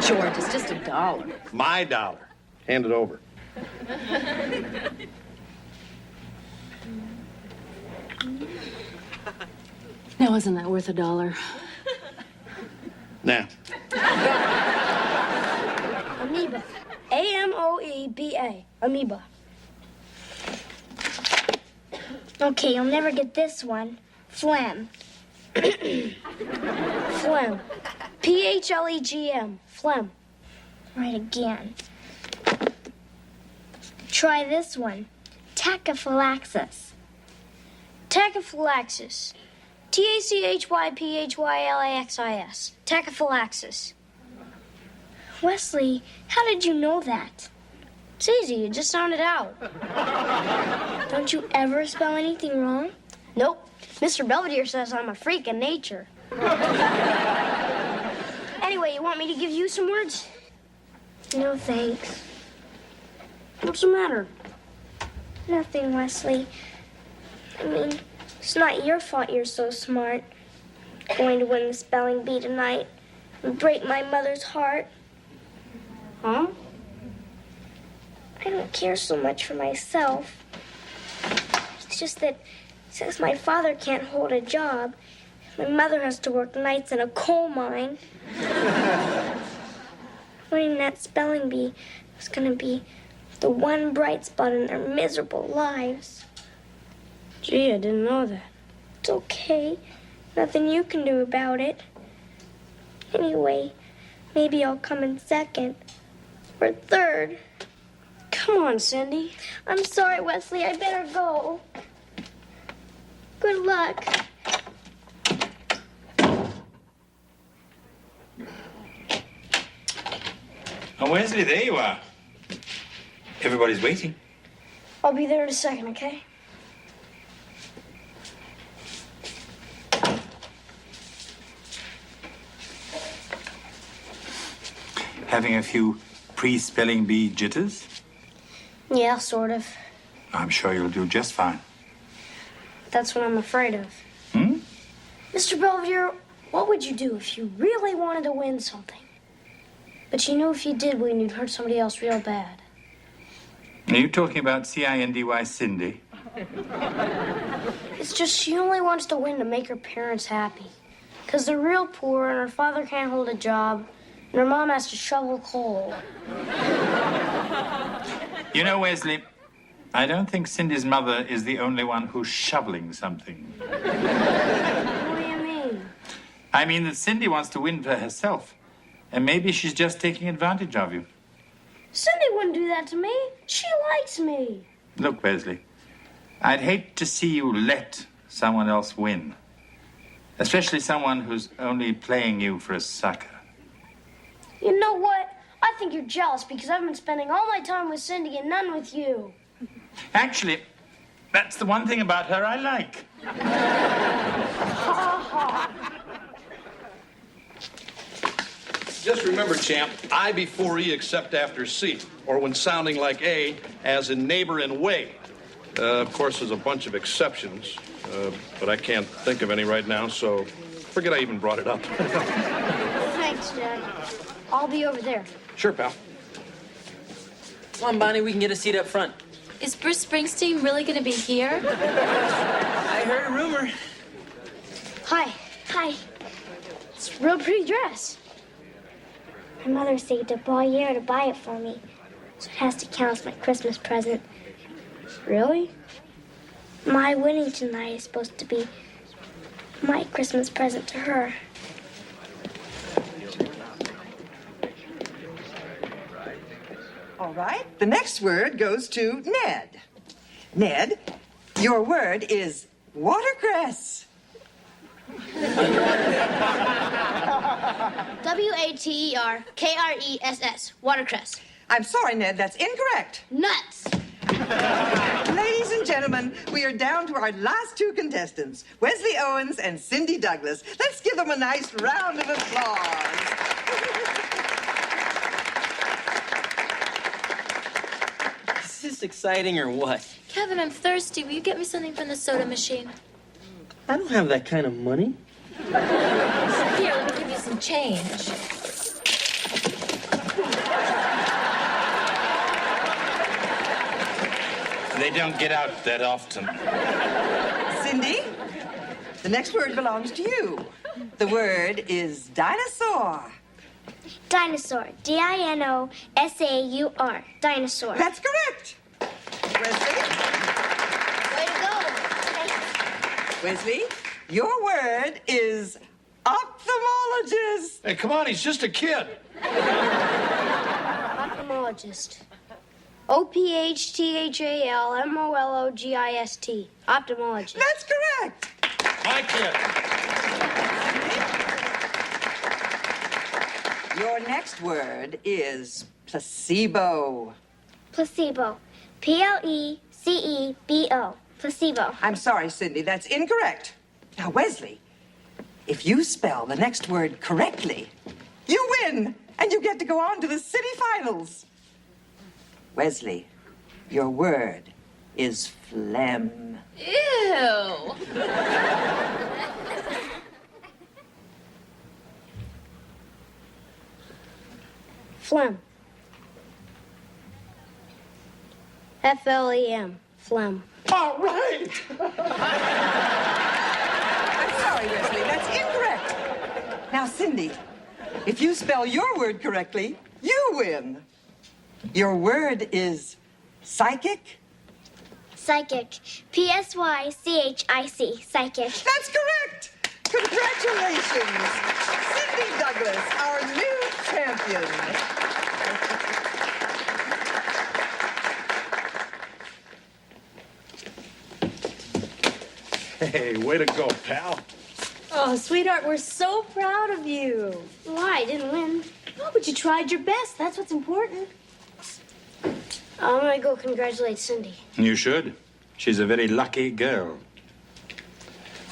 George, it's just $1. My dollar. Hand it over. Now, isn't that worth $1? Now. Amoeba. Amoeba. Amoeba. Okay, you'll never get this one. Phlegm. Phlegm. Phlegm. Phlegm. Right again. Try this one. Tachyphylaxis. Tachyphylaxis. Tachyphylaxis. Tachyphylaxis. Wesley, how did you know that? It's easy, you just sound it out. Don't you ever spell anything wrong? Nope. Mr. Belvedere says I'm a freak of nature. Anyway, you want me to give you some words? No, thanks. What's the matter? Nothing, Wesley. I mean, it's not your fault you're so smart. Going to win the spelling bee tonight and break my mother's heart. Huh? I don't care so much for myself. It's just that since my father can't hold a job, my mother has to work nights in a coal mine. Winning that spelling bee was going to be the one bright spot in their miserable lives. Gee, I didn't know that. It's okay. Nothing you can do about it. Anyway, maybe I'll come in second or third. Come on, Cindy. I'm sorry, Wesley. I better go. Good luck. Oh, Wesley, there you are. Everybody's waiting. I'll be there in a second, okay? Having a few pre-spelling bee jitters? Yeah, sort of. I'm sure you'll do just fine. That's what I'm afraid of. Hmm? Mr. Belvedere, what would you do if you really wanted to win something? But you knew if you did win, you'd hurt somebody else real bad. Are you talking about C-I-N-D-Y Cindy? It's just she only wants to win to make her parents happy. Because they're real poor and her father can't hold a job and her mom has to shovel coal. You know, Wesley, I don't think Cindy's mother is the only one who's shoveling something. What do you mean? I mean that Cindy wants to win for herself, and maybe she's just taking advantage of you. Cindy wouldn't do that to me. She likes me. Look, Wesley, I'd hate to see you let someone else win, especially someone who's only playing you for a sucker. You know what? I think you're jealous because I've been spending all my time with Cindy and none with you. Actually, that's the one thing about her I like. Just remember, champ, I before E except after C, or when sounding like A, as in neighbor and way. Of course, there's a bunch of exceptions, but I can't think of any right now, so forget I even brought it up. Thanks, Dad. I'll be over there. Sure, pal. Come on, Bonnie, we can get a seat up front. Is Bruce Springsteen really going to be here? I heard a rumor. Hi. Hi. It's a real pretty dress. My mother saved up all year to buy it for me, so it has to count as my Christmas present. Really? My winning tonight is supposed to be my Christmas present to her. All right, the next word goes to Ned. Ned, your word is watercress. WATERKRESS. Watercress. I'm sorry, Ned, that's incorrect. Nuts. Ladies and gentlemen, we are down to our last two contestants, Wesley Owens and Cindy Douglas. Let's give them a nice round of applause. Is this exciting or what? Kevin, I'm thirsty. Will you get me something from the soda machine? I don't have that kind of money. Here, let me give you some change. They don't get out that often. Cindy, the next word belongs to you. The word is dinosaur. Dinosaur. DINOSAUR. Dinosaur. That's correct. Wesley? Way to go. Wesley, your word is ophthalmologist. Hey, come on, he's just a kid. Ophthalmologist. OPHTHALMOLOGIST. Ophthalmologist. That's correct. My kid. Your next word is placebo. Placebo. PLECEBO. Placebo. I'm sorry, Cindy, that's incorrect. Now, Wesley, if you spell the next word correctly, you win, and you get to go on to the city finals. Wesley, your word is phlegm. Ew. Phlegm. FLEM. Phlegm. All right. I'm sorry, Wesley, that's incorrect. Now, Cindy, if you spell your word correctly, you win. Your word is psychic. Psychic. PSYCHIC. Psychic. That's correct. Congratulations. Cindy Douglas, our new champion. Hey, way to go, pal. Oh, sweetheart, we're so proud of you. Why? I didn't win. Oh, but you tried your best. That's what's important. I'm gonna go congratulate Cindy. You should. She's a very lucky girl.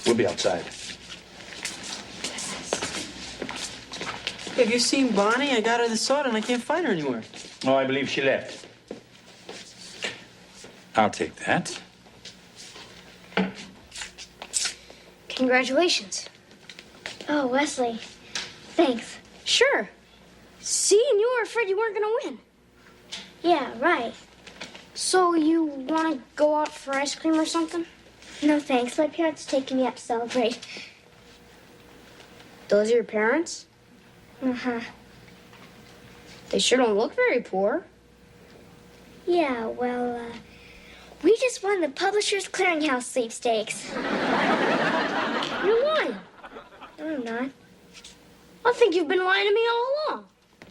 We'll be outside. Have you seen Bonnie? I got her the soda and I can't find her anywhere. Oh, I believe she left. I'll take that. Congratulations. Oh, Wesley. Thanks. Sure. See, and you were afraid you weren't gonna win. Yeah, right. So you want to go out for ice cream or something? No, thanks. My parents are taking me out to celebrate. Those are your parents? Uh-huh. They sure don't look very poor. Yeah, well, we just won the Publishers Clearinghouse sweepstakes. You're lying. No, I'm not. I think you've been lying to me all along.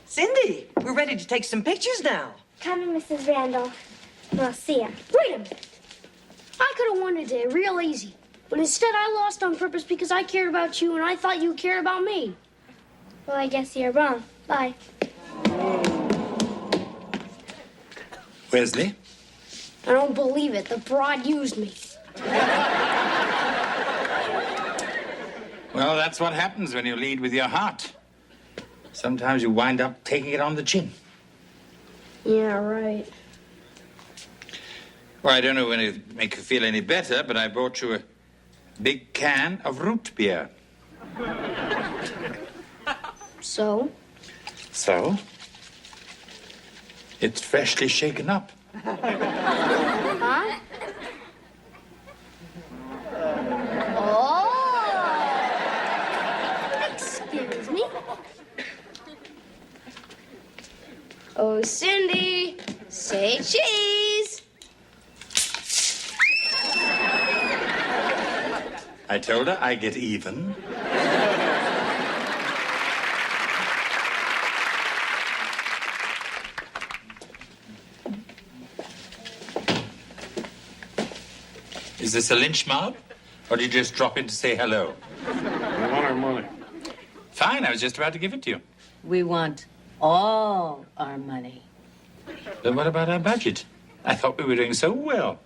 Cindy, we're ready to take some pictures now. Come in, Mrs. Randolph. Well, see ya. Wait a minute. I could have won today real easy. But instead I lost on purpose because I cared about you and I thought you cared about me. Well, I guess you're wrong. Bye. Wesley? I don't believe it. The broad used me. Well, that's what happens when you lead with your heart. Sometimes you wind up taking it on the chin. Yeah, right. Well, I don't know when it make you feel any better, but I brought you a big can of root beer. So? So? It's freshly shaken up. Huh? Oh! Excuse me. Oh, Cindy, say cheese. I told her I get even. Is this a lynch mob? Or did you just drop in to say hello? We want our money. Fine, I was just about to give it to you. We want all our money. But what about our budget? I thought we were doing so well.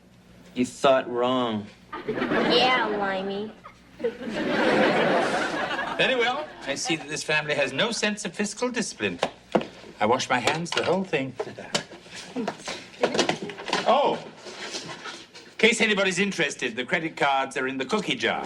You thought wrong. Yeah, Limey. Very well. I see that this family has no sense of fiscal discipline. I wash my hands, the whole thing. Oh! In case anybody's interested, the credit cards are in the cookie jar.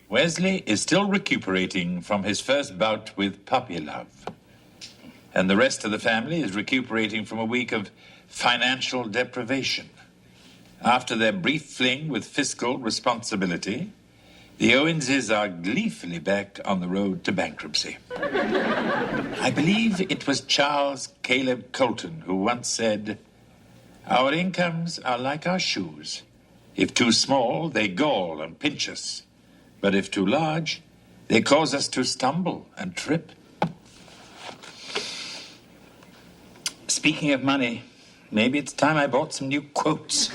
Wesley is still recuperating from his first bout with puppy love. And the rest of the family is recuperating from a week of financial deprivation. After their brief fling with fiscal responsibility, the Owenses are gleefully back on the road to bankruptcy. I believe it was Charles Caleb Colton who once said, "Our incomes are like our shoes. If too small, they gall and pinch us. But if too large, they cause us to stumble and trip." Speaking of money, maybe it's time I bought some new quotes.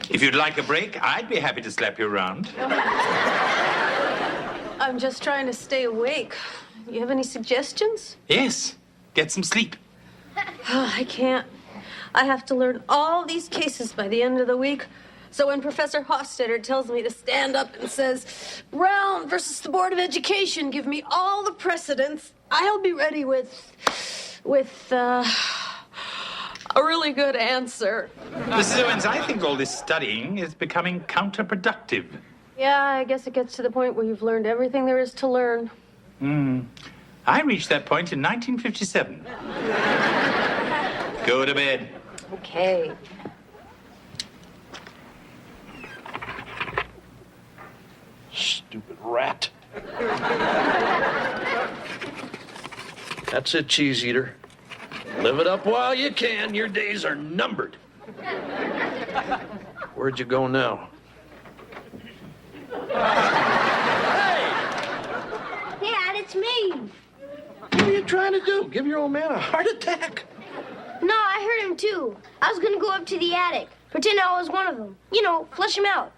If you'd like a break, I'd be happy to slap you around. I'm just trying to stay awake. You have any suggestions? Yes, get some sleep. I can't. I have to learn all these cases by the end of the week. So when Professor Hofstadter tells me to stand up and says, "Brown versus the Board of Education, give me all the precedents," I'll be ready with a really good answer. Mrs. Owens, I think all this studying is becoming counterproductive. Yeah, I guess it gets to the point where you've learned everything there is to learn. I reached that point in 1957. Go to bed. Okay. Stupid rat. That's it, cheese eater. Live it up while you can. Your days are numbered. Where'd you go now? Dad, it's me. What are you trying to do? Give your old man a heart attack? No, I heard him too. I was gonna go up to the attic, pretend I was one of them. You know, flush him out.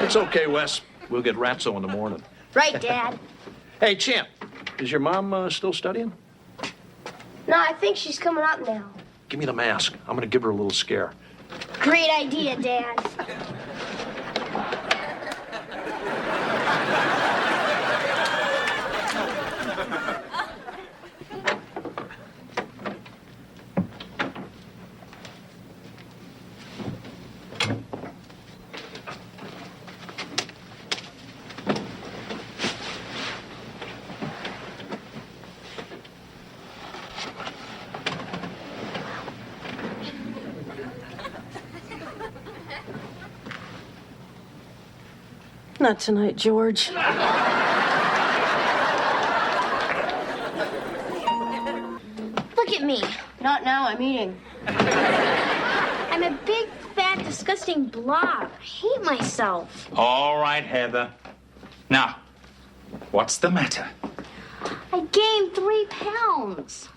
It's okay, Wes. We'll get Ratso in the morning. Right, Dad. Hey, Champ, is your mom still studying? No, I think she's coming up now. Give me the mask. I'm going to give her a little scare. Great idea, Dad. Not tonight, George. Look at me. Not now, I'm eating. I'm a big, fat, disgusting blob. I hate myself. All right, Heather. Now, what's the matter? I gained 3 pounds.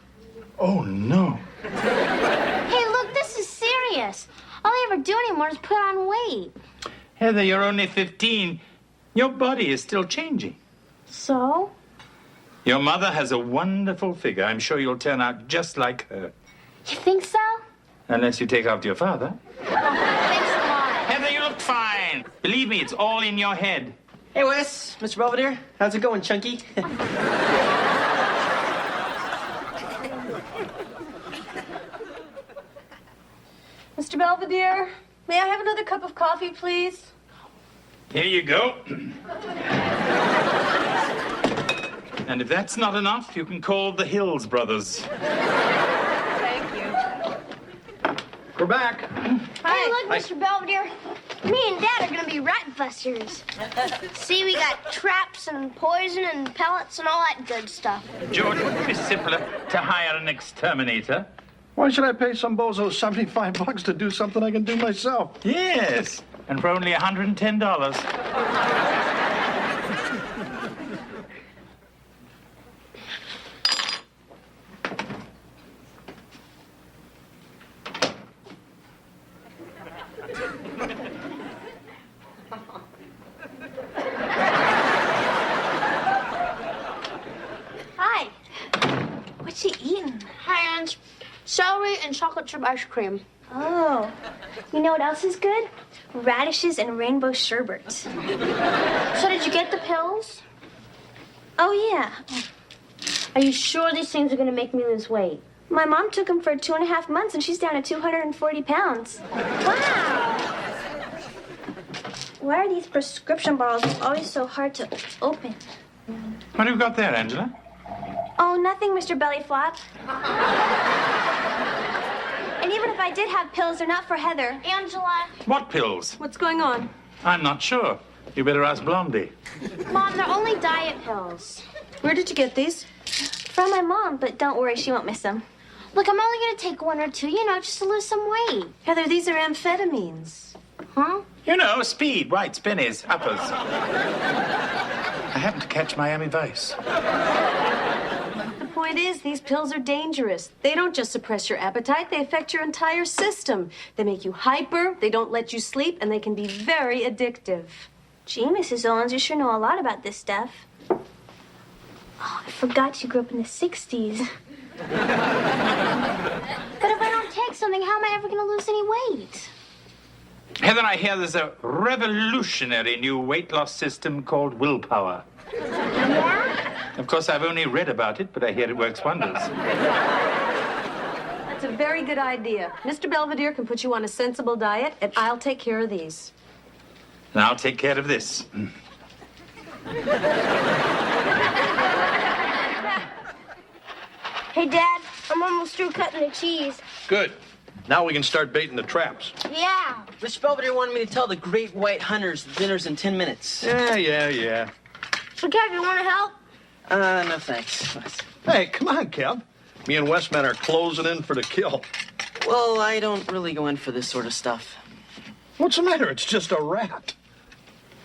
Oh, no. Hey, look, this is serious. All I ever do anymore is put on weight. Heather, you're only 15. Your body is still changing. So? Your mother has a wonderful figure. I'm sure you'll turn out just like her. You think so? Unless you take after your father. Thanks a lot. Heather, you look fine. Believe me, it's all in your head. Hey, Wes, Mr. Belvedere. How's it going, Chunky? Mr. Belvedere, may I have another cup of coffee, please? Here you go. And if that's not enough, you can call the Hills Brothers. Thank you. We're back. Hey, look, Mr. Belvedere. Me and Dad are gonna be rat busters. See, we got traps and poison and pellets and all that good stuff. George, wouldn't it be simpler to hire an exterminator? Why should I pay some bozo $75 to do something I can do myself? Yes, and for only $110. Hi. What's he eating? Hi, Ange. Celery and chocolate chip ice cream. Oh. You know what else is good? Radishes and rainbow sherbet. So did you get the pills? Oh, yeah. Are you sure these things are going to make me lose weight? My mom took them for 2.5 months, and she's down to 240 pounds. Wow! Why are these prescription bottles always so hard to open? What have you got there, Angela? Oh, nothing, Mr. Bellyflop. And even if I did have pills, they're not for Heather. Angela. What pills? What's going on? I'm not sure. You better ask Blondie. Mom, they're only diet pills. Where did you get these? From my mom, but don't worry, she won't miss them. Look, I'm only going to take 1 or 2, just to lose some weight. Heather, these are amphetamines. Huh? You know, speed, whites, pennies, uppers. I happen to catch Miami Vice. The point is, these pills are dangerous. They don't just suppress your appetite, they affect your entire system. They make you hyper, they don't let you sleep, and they can be very addictive. Gee, Mrs. Owens, you sure know a lot about this stuff. Oh, I forgot you grew up in the 60s. But if I don't take something, how am I ever going to lose any weight? Heather, I hear there's a revolutionary new weight loss system called willpower. Yeah? Of course, I've only read about it, but I hear it works wonders. That's a very good idea. Mr. Belvedere can put you on a sensible diet, and I'll take care of these. And I'll take care of this. Hey, Dad, I'm almost through cutting the cheese. Good. Now we can start baiting the traps. Yeah. Mr. Belvedere wanted me to tell the great white hunters the dinner's in 10 minutes. Yeah. So, Kev, you want to help? No thanks. Hey, come on, Kev. Me and Westman are closing in for the kill. Well, I don't really go in for this sort of stuff. What's the matter? It's just a rat.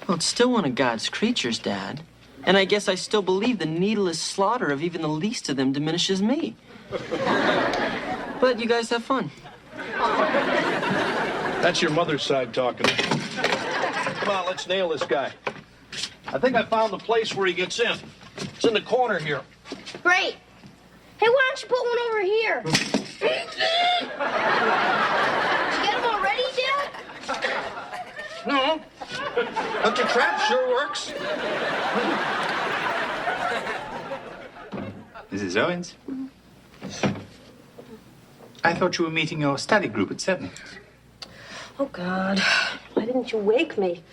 Well, it's still one of God's creatures, Dad. And I guess I still believe the needless slaughter of even the least of them diminishes me. But you guys have fun. That's your mother's side talking. Come on, let's nail this guy. I think I found the place where he gets in. It's in the corner here. Great. Hey, why don't you put one over here? Did you get them all ready, Dad? No. But the trap sure works. Mrs. Owens? I thought you were meeting your study group at 7. Oh, God. Why didn't you wake me?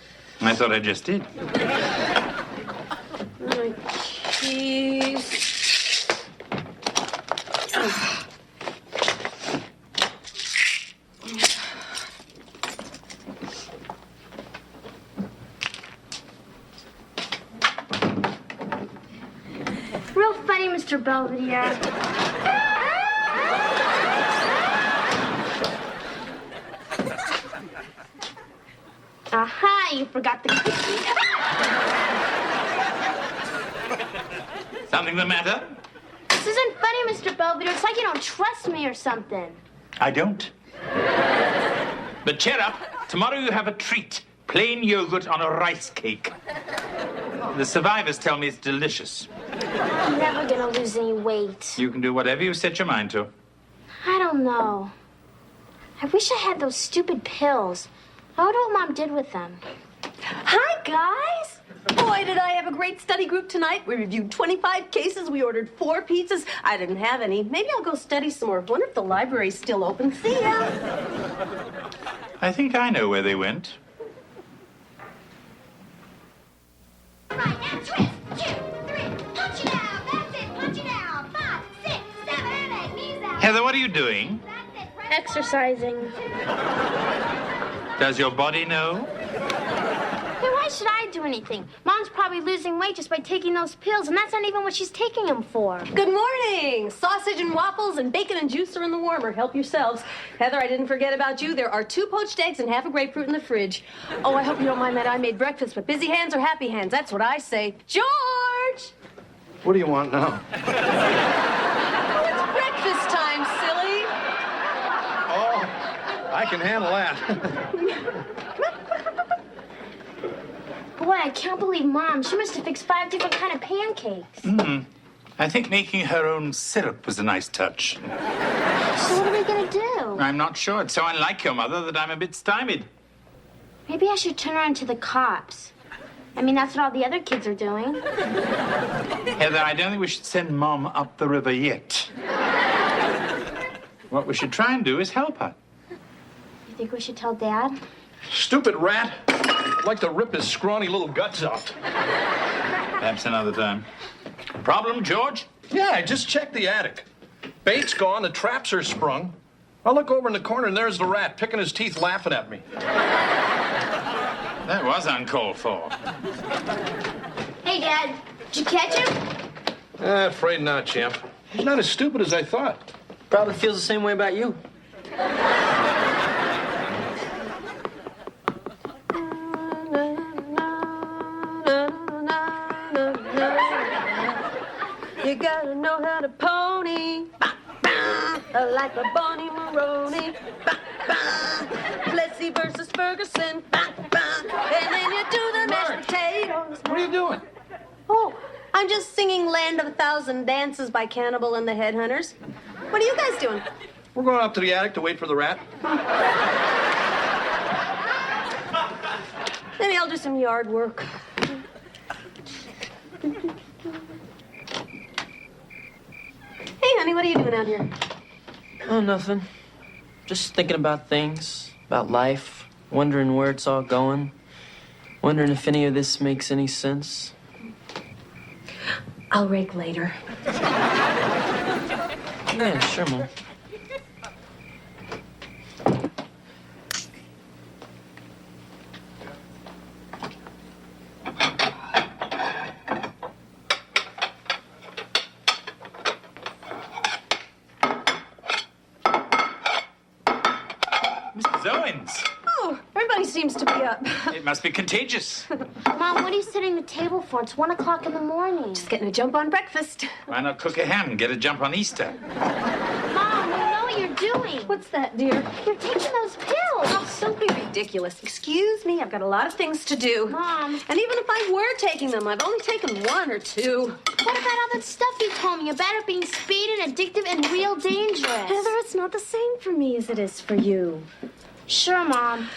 I thought I just did. My keys. Real funny, Mr. Belvedere. Aha, you forgot the cookie. Something the matter? This isn't funny, Mr. Belvedere. It's like you don't trust me or something. I don't. But cheer up. Tomorrow you have a treat. Plain yogurt on a rice cake. The survivors tell me it's delicious. I'm never gonna lose any weight. You can do whatever you set your mind to. I don't know. I wish I had those stupid pills. I wonder what Mom did with them. Hi, guys. Boy, did I have a great study group tonight. We reviewed 25 cases. We ordered 4 pizzas. I didn't have any. Maybe I'll go study some more. Wonder if the library's still open. See ya. I think I know where they went. All right, now twist. 2, 3. Punch it out. That's it. Punch it out. 5, 6, 7, 8. Knees out. Heather, what are you doing? Exercising. Does your body know? Hey, why should I do anything? Mom's probably losing weight just by taking those pills, and that's not even what she's taking them for. Good morning. Sausage and waffles and bacon and juice are in the warmer. Help yourselves. Heather, I didn't forget about you. There are 2 poached eggs and half a grapefruit in the fridge. Oh, I hope you don't mind that I made breakfast, but busy hands are happy hands. That's what I say. George! What do you want now? Oh, it's breakfast time, silly. Oh, I can handle that. Boy, I can't believe Mom. She must have fixed 5 different kind of pancakes. I think making her own syrup was a nice touch. So what are we gonna do? I'm not sure. It's so unlike your mother that I'm a bit stymied. Maybe I should turn her into the cops. I mean, that's what all the other kids are doing. Heather, I don't think we should send Mom up the river yet. What we should try and do is help her. You think we should tell Dad? Stupid rat. I'd like to rip his scrawny little guts out. Perhaps another time. Problem, George? Yeah, I just checked the attic. Bait's gone, the traps are sprung. I look over in the corner and there's the rat picking his teeth laughing at me. That was uncalled for. Hey, Dad. Did you catch him? Afraid not, champ. He's not as stupid as I thought. Probably feels the same way about you. You gotta know how to pony. Like a Bonnie Maroney. Plessy versus Ferguson. And then you do the mashed potatoes. What are you doing? Oh, I'm just singing Land of a Thousand Dances by Cannibal and the Headhunters. What are you guys doing? We're going up to the attic to wait for the rat. Maybe I'll do some yard work. Hey, honey, what are you doing out here? Oh, nothing. Just thinking about things, about life, wondering where it's all going, wondering if any of this makes any sense. I'll rake later. Yeah, sure, Mom. must be contagious. Mom, what are you setting the table for? It's 1 o'clock in the morning. Just getting a jump on breakfast. Why not cook a ham and get a jump on Easter? Mom, you know what you're doing. What's that, dear? You're taking those pills. Oh, don't be ridiculous. Excuse me, I've got a lot of things to do. Mom. And even if I were taking them, I've only taken 1 or 2. What about all that stuff you told me about it being speedy and addictive and real dangerous? Heather, it's not the same for me as it is for you. Sure, Mom.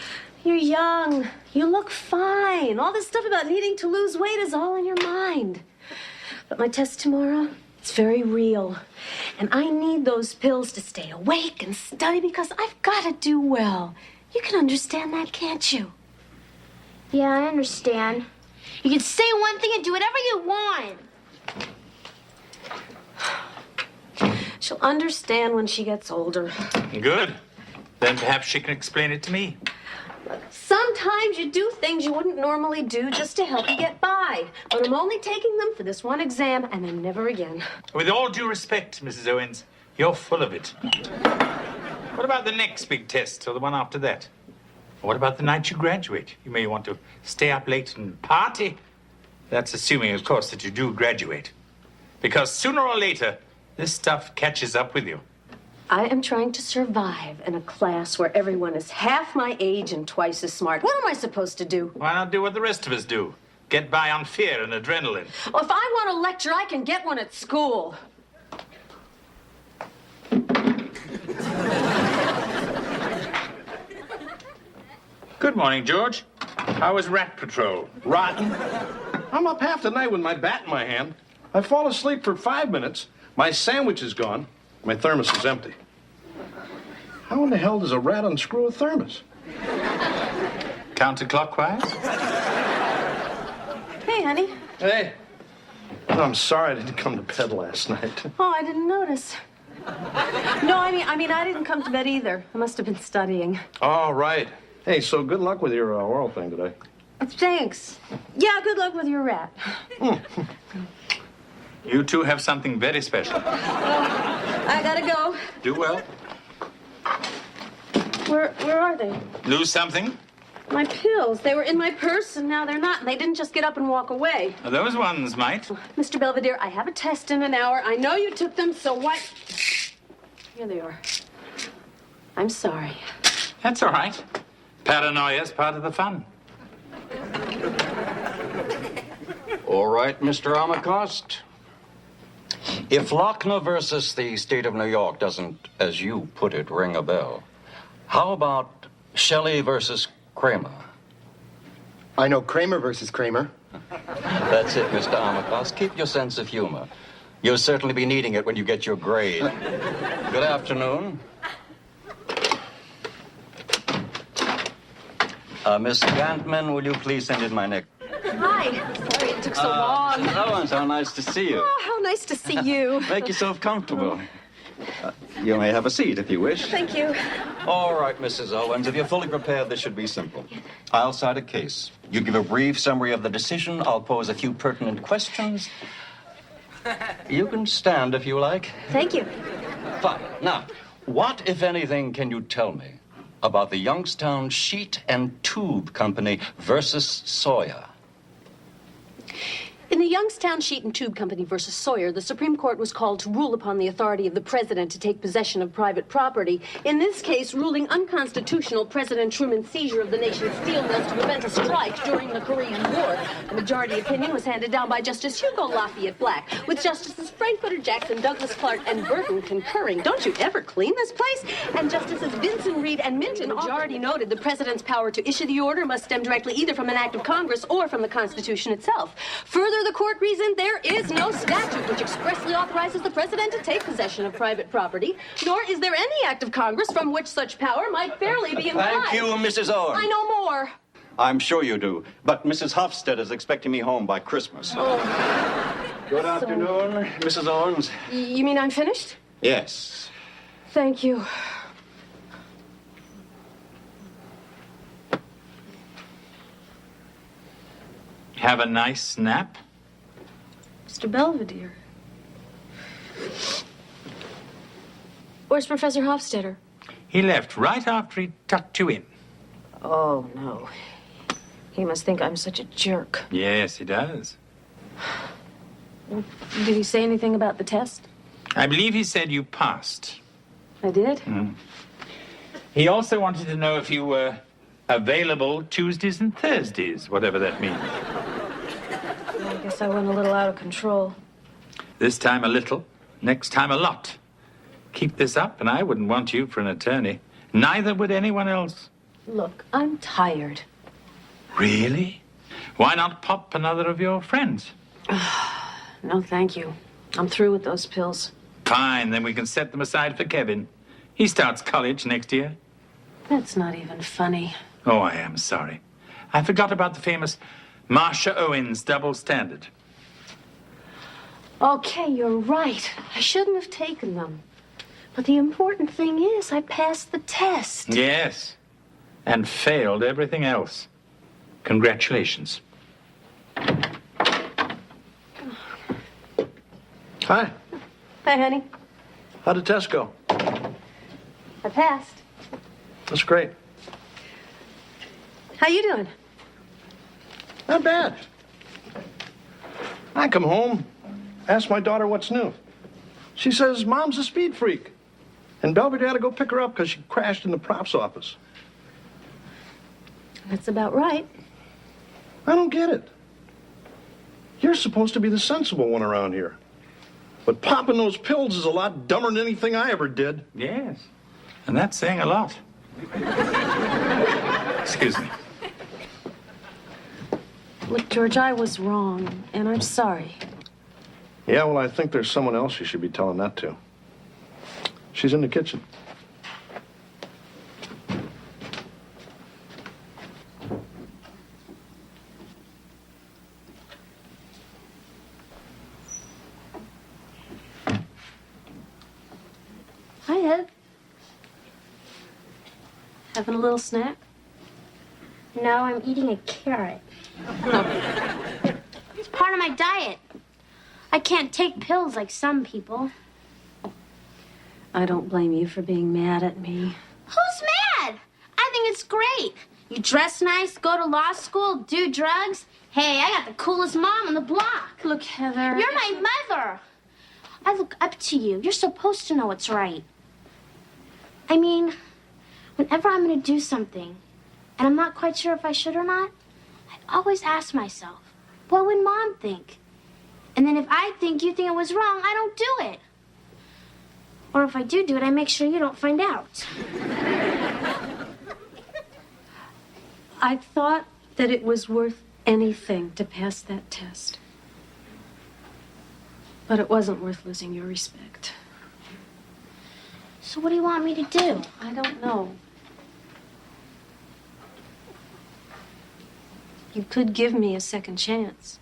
You're young. You look fine. All this stuff about needing to lose weight is all in your mind. But my test tomorrow, it's very real. And I need those pills to stay awake and study because I've got to do well. You can understand that, can't you? Yeah, I understand. You can say one thing and do whatever you want. She'll understand when she gets older. Good. Then perhaps she can explain it to me. Sometimes you do things you wouldn't normally do just to help you get by. But I'm only taking them for this one exam and then never again. With all due respect, Mrs. Owens, you're full of it. What about the next big test or the one after that? What about the night you graduate? You may want to stay up late and party. That's assuming, of course, that you do graduate. Because sooner or later, this stuff catches up with you. I am trying to survive in a class where everyone is half my age and twice as smart. What am I supposed to do? Why not do what the rest of us do? Get by on fear and adrenaline. Well, if I want a lecture, I can get one at school. Good morning, George. How was Rat Patrol? Rotten. I'm up half the night with my bat in my hand. I fall asleep for 5 minutes. My sandwich is gone. My thermos is empty. How in the hell does a rat unscrew a thermos? Counterclockwise? Hey, honey. Hey. I'm sorry I didn't come to bed last night. Oh, I didn't notice. No, I mean, I didn't come to bed either. I must have been studying. All right. Hey, so good luck with your oral thing today. Thanks. Yeah, good luck with your rat. You two have something very special. I gotta go. Do well. Where are they? Lose something? My pills. They were in my purse, and now they're not. And they didn't just get up and walk away. Those ones might. Mr. Belvedere, I have a test in an hour. I know you took them, so why... Here they are. I'm sorry. That's all right. Paranoia's part of the fun. All right, Mr. Amakost. If Lochner versus the state of New York doesn't, as you put it, ring a bell, how about Shelley versus Kramer? I know Kramer versus Kramer. That's it, Mr. Amakost. Keep your sense of humor. You'll certainly be needing it when you get your grade. Good afternoon. Miss Gantman, will you please send in my neck? Hi. Sorry it took so long. Owens, how nice to see you. Oh, how nice to see you. Make yourself comfortable. You may have a seat if you wish. Thank you. All right, Mrs. Owens, if you're fully prepared, this should be simple. I'll cite a case. You give a brief summary of the decision. I'll pose a few pertinent questions. You can stand if you like. Thank you. Fine. Now, what, if anything, can you tell me about the Youngstown Sheet and Tube Company versus Sawyer? In the Youngstown Sheet and Tube Company versus Sawyer, the Supreme Court was called to rule upon the authority of the president to take possession of private property. In this case, ruling unconstitutional President Truman's seizure of the nation's steel mills to prevent a strike during the Korean War. The majority opinion was handed down by Justice Hugo Lafayette Black, with Justices Frankfurter Jackson, Douglas Clark, and Burton concurring. Don't you ever clean this place? And Justices Vinson, Reed, and Minton. The majority noted the president's power to issue the order must stem directly either from an act of Congress or from the Constitution itself. Further, the court reasoned there is no statute which expressly authorizes the president to take possession of private property, nor is there any act of Congress from which such power might fairly be implied. Thank you, Mrs. Owens. I know more. I'm sure you do. But Mrs. Hofstede is expecting me home by Christmas. Good afternoon, Mrs. Owens. You mean I'm finished? Yes. Thank you. Have a nice nap? Mr. Belvedere. Where's Professor Hofstadter? He left right after he tucked you in. Oh, no. He must think I'm such a jerk. Yes, he does. Did he say anything about the test? I believe he said you passed. I did? He also wanted to know if you were available Tuesdays and Thursdays, whatever that means. I guess I went a little out of control. This time a little, next time a lot. Keep this up, and I wouldn't want you for an attorney. Neither would anyone else. Look, I'm tired. Really? Why not pop another of your friends? No, thank you. I'm through with those pills. Fine, then we can set them aside for Kevin. He starts college next year. That's not even funny. Oh, I am sorry. I forgot about the famous Marcia Owens double standard. Okay, you're right. I shouldn't have taken them. But the important thing is I passed the test. Yes, and failed everything else. Congratulations. Hi. Hi, honey. How'd the test go? I passed. That's great. How you doing? Not bad. I come home, ask my daughter what's new. She says Mom's a speed freak. And Belvedere had to go pick her up because she crashed in the props office. That's about right. I don't get it. You're supposed to be the sensible one around here. But popping those pills is a lot dumber than anything I ever did. Yes, and that's saying a lot. Excuse me. Look, George, I was wrong, and I'm sorry. Yeah, well, I think there's someone else you should be telling that to. She's in the kitchen. Hi, Ed. Having a little snack? No, I'm eating a carrot. It's part of my diet. I can't take pills like some people. I don't blame you for being mad at me. Who's mad? I think it's great. You dress nice, go to law school, do drugs. Hey, I got the coolest mom on the block. Look, Heather. You're my mother. I look up to you. You're supposed to know what's right. I mean, whenever I'm going to do something, and I'm not quite sure if I should or not, I always ask myself, what would Mom think? And then if I think you think it was wrong, I don't do it. Or if I do it, I make sure you don't find out. I thought that it was worth anything to pass that test. But it wasn't worth losing your respect. So what do you want me to do? I don't know. You could give me a second chance.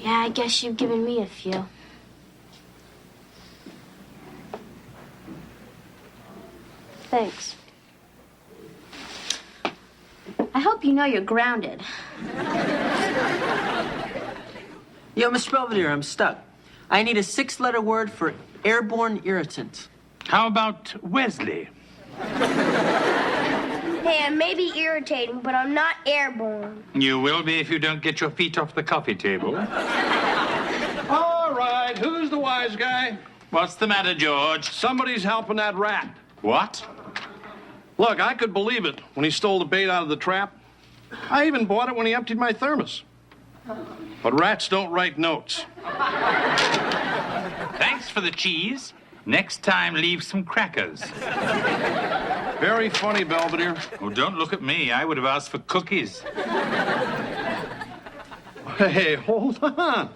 Yeah, I guess you've given me a few. Thanks. I hope you know you're grounded. Yo, Mr. Belvedere, I'm stuck. I need a 6-letter word for airborne irritant. How about Wesley? Hey, I may be irritating, but I'm not airborne. You will be if you don't get your feet off the coffee table. All right, who's the wise guy? What's the matter, George? Somebody's helping that rat. What? Look, I could believe it when he stole the bait out of the trap. I even bought it when he emptied my thermos. But rats don't write notes. Thanks for the cheese. Next time, leave some crackers. Very funny, Belvedere. Oh, don't look at me. I would have asked for cookies. Hey, hold on.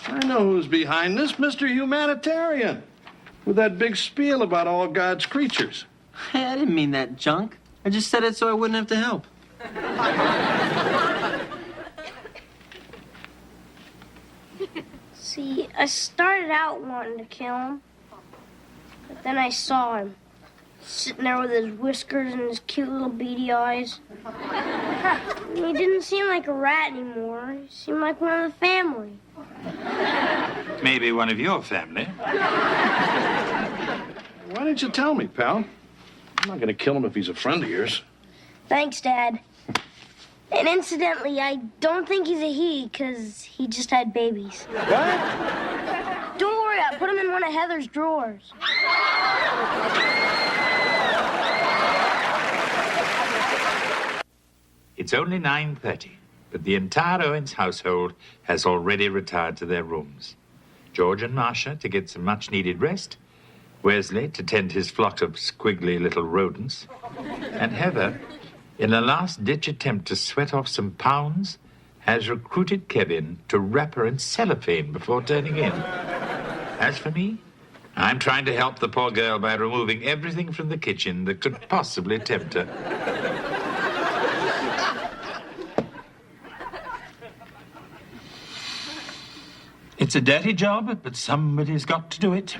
I know who's behind this, Mr. Humanitarian. With that big spiel about all God's creatures. Hey, I didn't mean that junk. I just said it so I wouldn't have to help. See, I started out wanting to kill him. But then I saw him. Sitting there with his whiskers and his cute little beady eyes. He didn't seem like a rat anymore. He seemed like one of the family. Maybe one of your family. Why didn't you tell me, pal? I'm not going to kill him if he's a friend of yours. Thanks, Dad. And incidentally, I don't think he's a he, because he just had babies. What? Don't worry, I put him in one of Heather's drawers. It's only 9:30, but the entire Owens household has already retired to their rooms. George and Marcia to get some much-needed rest, Wesley to tend his flock of squiggly little rodents, and Heather, in a last-ditch attempt to sweat off some pounds, has recruited Kevin to wrap her in cellophane before turning in. As for me, I'm trying to help the poor girl by removing everything from the kitchen that could possibly tempt her. It's a dirty job, but somebody's got to do it.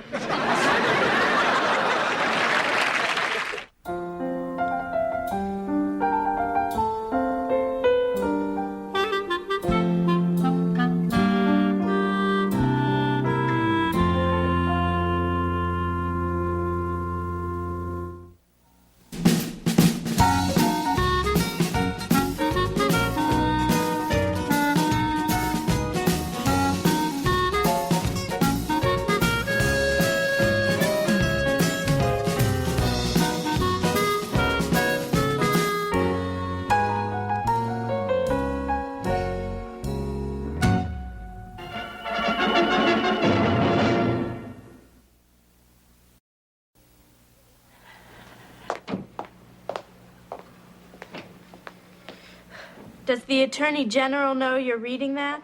Does the Attorney General know you're reading that?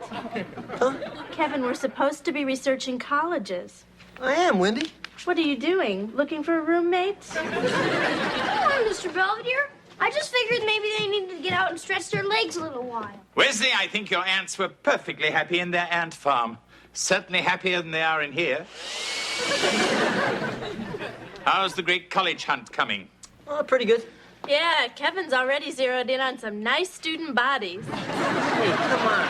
Huh? Kevin, we're supposed to be researching colleges. I am, Wendy. What are you doing? Looking for roommates? Come on, Mr. Belvedere. I just figured maybe they needed to get out and stretch their legs a little while. Wesley, I think your aunts were perfectly happy in their ant farm. Certainly happier than they are in here. How's the great college hunt coming? Oh, pretty good. Yeah, Kevin's already zeroed in on some nice student bodies. Hey, come on.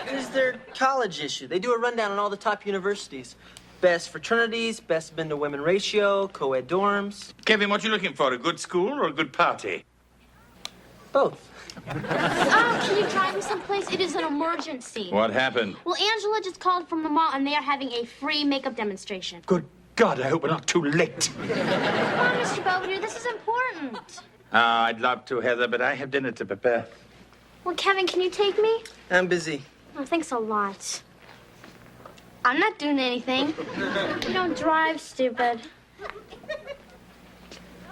This is their college issue. They do a rundown on all the top universities. Best fraternities, best men to women ratio, co-ed dorms. Kevin, what you looking for, a good school or a good party? Both. Can you drive me someplace? It is an emergency. What happened? Well, Angela just called from the mall, and they are having a free makeup demonstration. Good God, I hope we're not too late. Come on, Mr. Belvedere, this is important. I'd love to, Heather, but I have dinner to prepare. Well, Kevin, can you take me? I'm busy. Oh, thanks a lot. I'm not doing anything. You don't drive, stupid.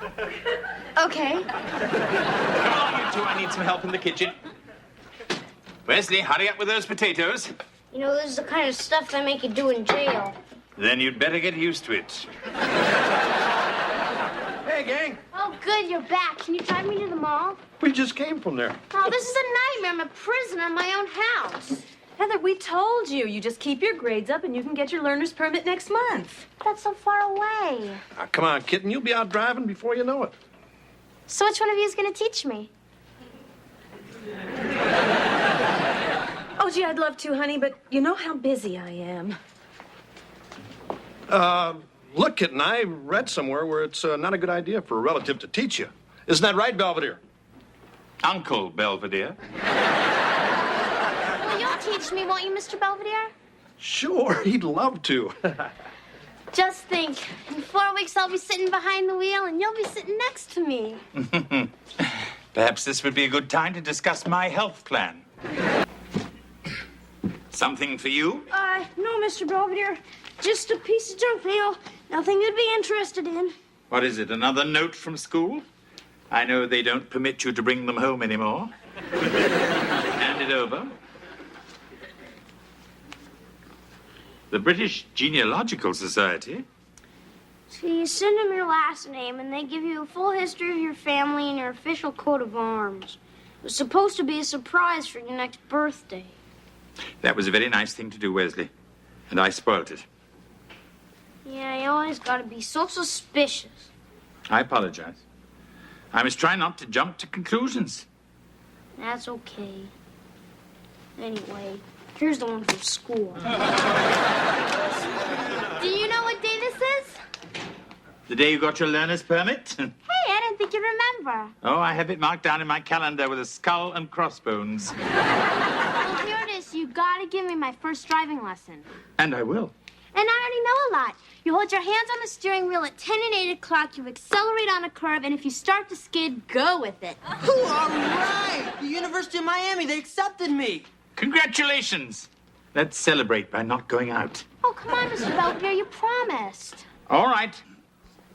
Okay. Come on, you two. I need some help in the kitchen. Wesley, hurry up with those potatoes. You know, this is the kind of stuff they make you do in jail. Then you'd better get used to it. Hey, gang. Oh, good, you're back. Can you drive me to the mall? We just came from there. Oh, this is a nightmare. I'm a prisoner in my own house. Heather, we told you. You just keep your grades up and you can get your learner's permit next month. That's so far away. Come on, kitten. You'll be out driving before you know it. So which one of you is going to teach me? Oh, gee, I'd love to, honey, but you know how busy I am. Look, kitten, I read somewhere where it's not a good idea for a relative to teach you. Isn't that right, Belvedere? Uncle Belvedere. Well, you'll teach me, won't you, Mr. Belvedere? Sure, he'd love to. Just think, in 4 weeks I'll be sitting behind the wheel and you'll be sitting next to me. Perhaps this would be a good time to discuss my health plan. Something for you? No, Mr. Belvedere. Just a piece of junk mail. Nothing you'd be interested in. What is it, another note from school? I know they don't permit you to bring them home anymore. Hand it over. The British Genealogical Society? So you send them your last name, and they give you a full history of your family and your official coat of arms. It was supposed to be a surprise for your next birthday. That was a very nice thing to do, Wesley. And I spoilt it. Yeah, you always gotta be so suspicious. I apologize. I must try not to jump to conclusions. That's okay. Anyway, here's the one from school. Do you know what day this is? The day you got your learner's permit? Hey, I didn't think think you'd remember? Oh, I have it marked down in my calendar with a skull and crossbones. Well, here it is. You gotta give me my first driving lesson. And I will. And I already know a lot. You hold your hands on the steering wheel at 10 and 8 o'clock, you accelerate on a curve, and if you start to skid, go with it. All right! The University of Miami, they accepted me. Congratulations. Let's celebrate by not going out. Oh, come on, Mr. Belvedere, you promised. All right.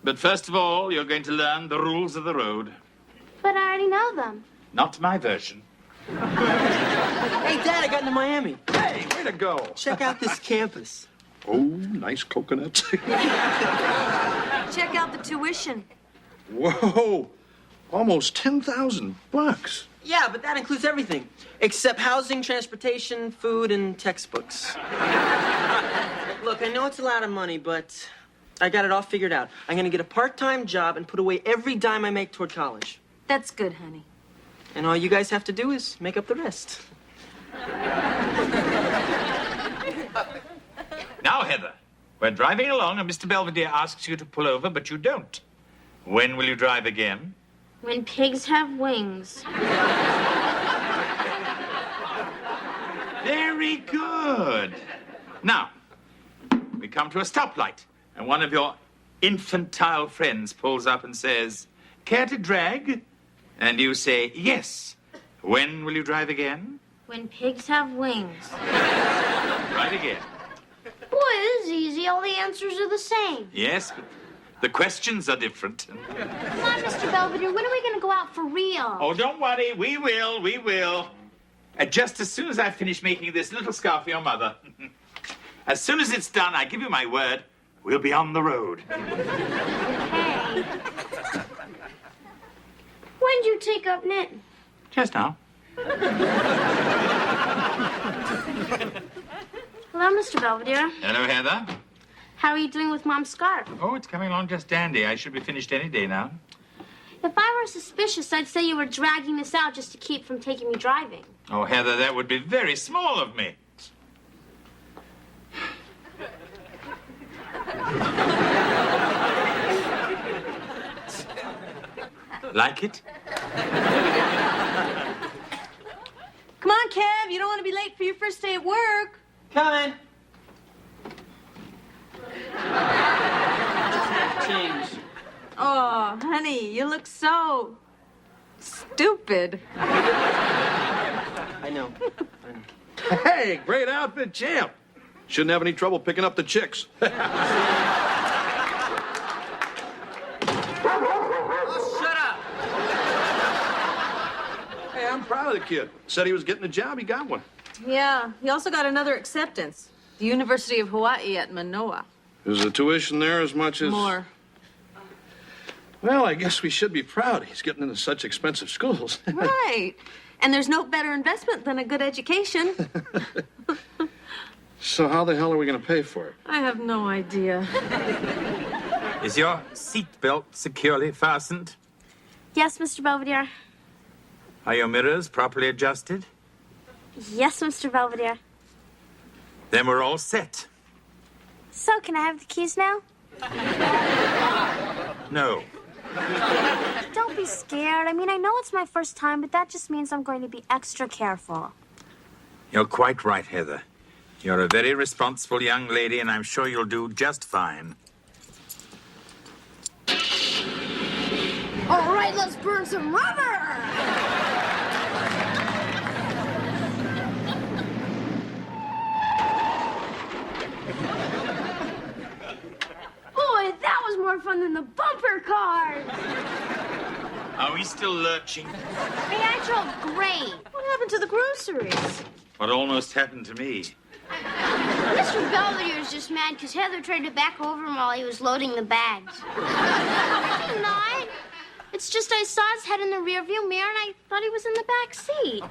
But first of all, you're going to learn the rules of the road. But I already know them. Not my version. Hey, Dad, I got into Miami. Hey, way to go. Check out this campus. Oh, nice coconuts. Check out the tuition. Whoa, almost $10,000. Yeah, but that includes everything, except housing, transportation, food, and textbooks. Look, I know it's a lot of money, but I got it all figured out. I'm gonna get a part-time job and put away every dime I make toward college. That's good, honey. And all you guys have to do is make up the rest. Now, Heather, we're driving along and Mr. Belvedere asks you to pull over, but you don't. When will you drive again? When pigs have wings. Very good. Now, we come to a stoplight, and one of your infantile friends pulls up and says, "Care to drag?" And you say, "Yes." When will you drive again? When pigs have wings. Right again. Boy, this is easy. All the answers are the same. Yes, but the questions are different. Come on, Mr. Belvedere. When are we going to go out for real? Oh, don't worry. We will. Just as soon as I finish making this little scarf for your mother. As soon as it's done, I give you my word, we'll be on the road. Hey. When'd you take up knitting? Just now. Hello, Mr. Belvedere. Hello, Heather. How are you doing with Mom's scarf? Oh, it's coming along just dandy. I should be finished any day now. If I were suspicious, I'd say you were dragging this out just to keep from taking me driving. Oh, Heather, that would be very small of me. Like it? Come on, Kev. You don't want to be late for your first day at work. Coming. Change. Oh, honey, you look so stupid. I know. Hey, great outfit, champ. Shouldn't have any trouble picking up the chicks. Hey, I'm proud of the kid. Said he was getting a job, he got one. Yeah, he also got another acceptance. The University of Hawaii at Manoa. Is the tuition there as much as... More. Well, I guess we should be proud. He's getting into such expensive schools. Right. And there's no better investment than a good education. So how the hell are we going to pay for it? I have no idea. Is your seatbelt securely fastened? Yes, Mr. Belvedere. Are your mirrors properly adjusted? Yes, Mr. Belvedere. Then we're all set. So, can I have the keys now? No. Don't be scared. I mean, I know it's my first time, but that just means I'm going to be extra careful. You're quite right, Heather. You're a very responsible young lady, and I'm sure you'll do just fine. All right, let's burn some rubber! Boy, that was more fun than the bumper cars! Are we still lurching? Hey, I drove great. What happened to the groceries? What almost happened to me? Mr. Belvedere's just mad because Heather tried to back over him while he was loading the bags. I did not. It's just I saw his head in the rearview mirror and I thought he was in the back seat.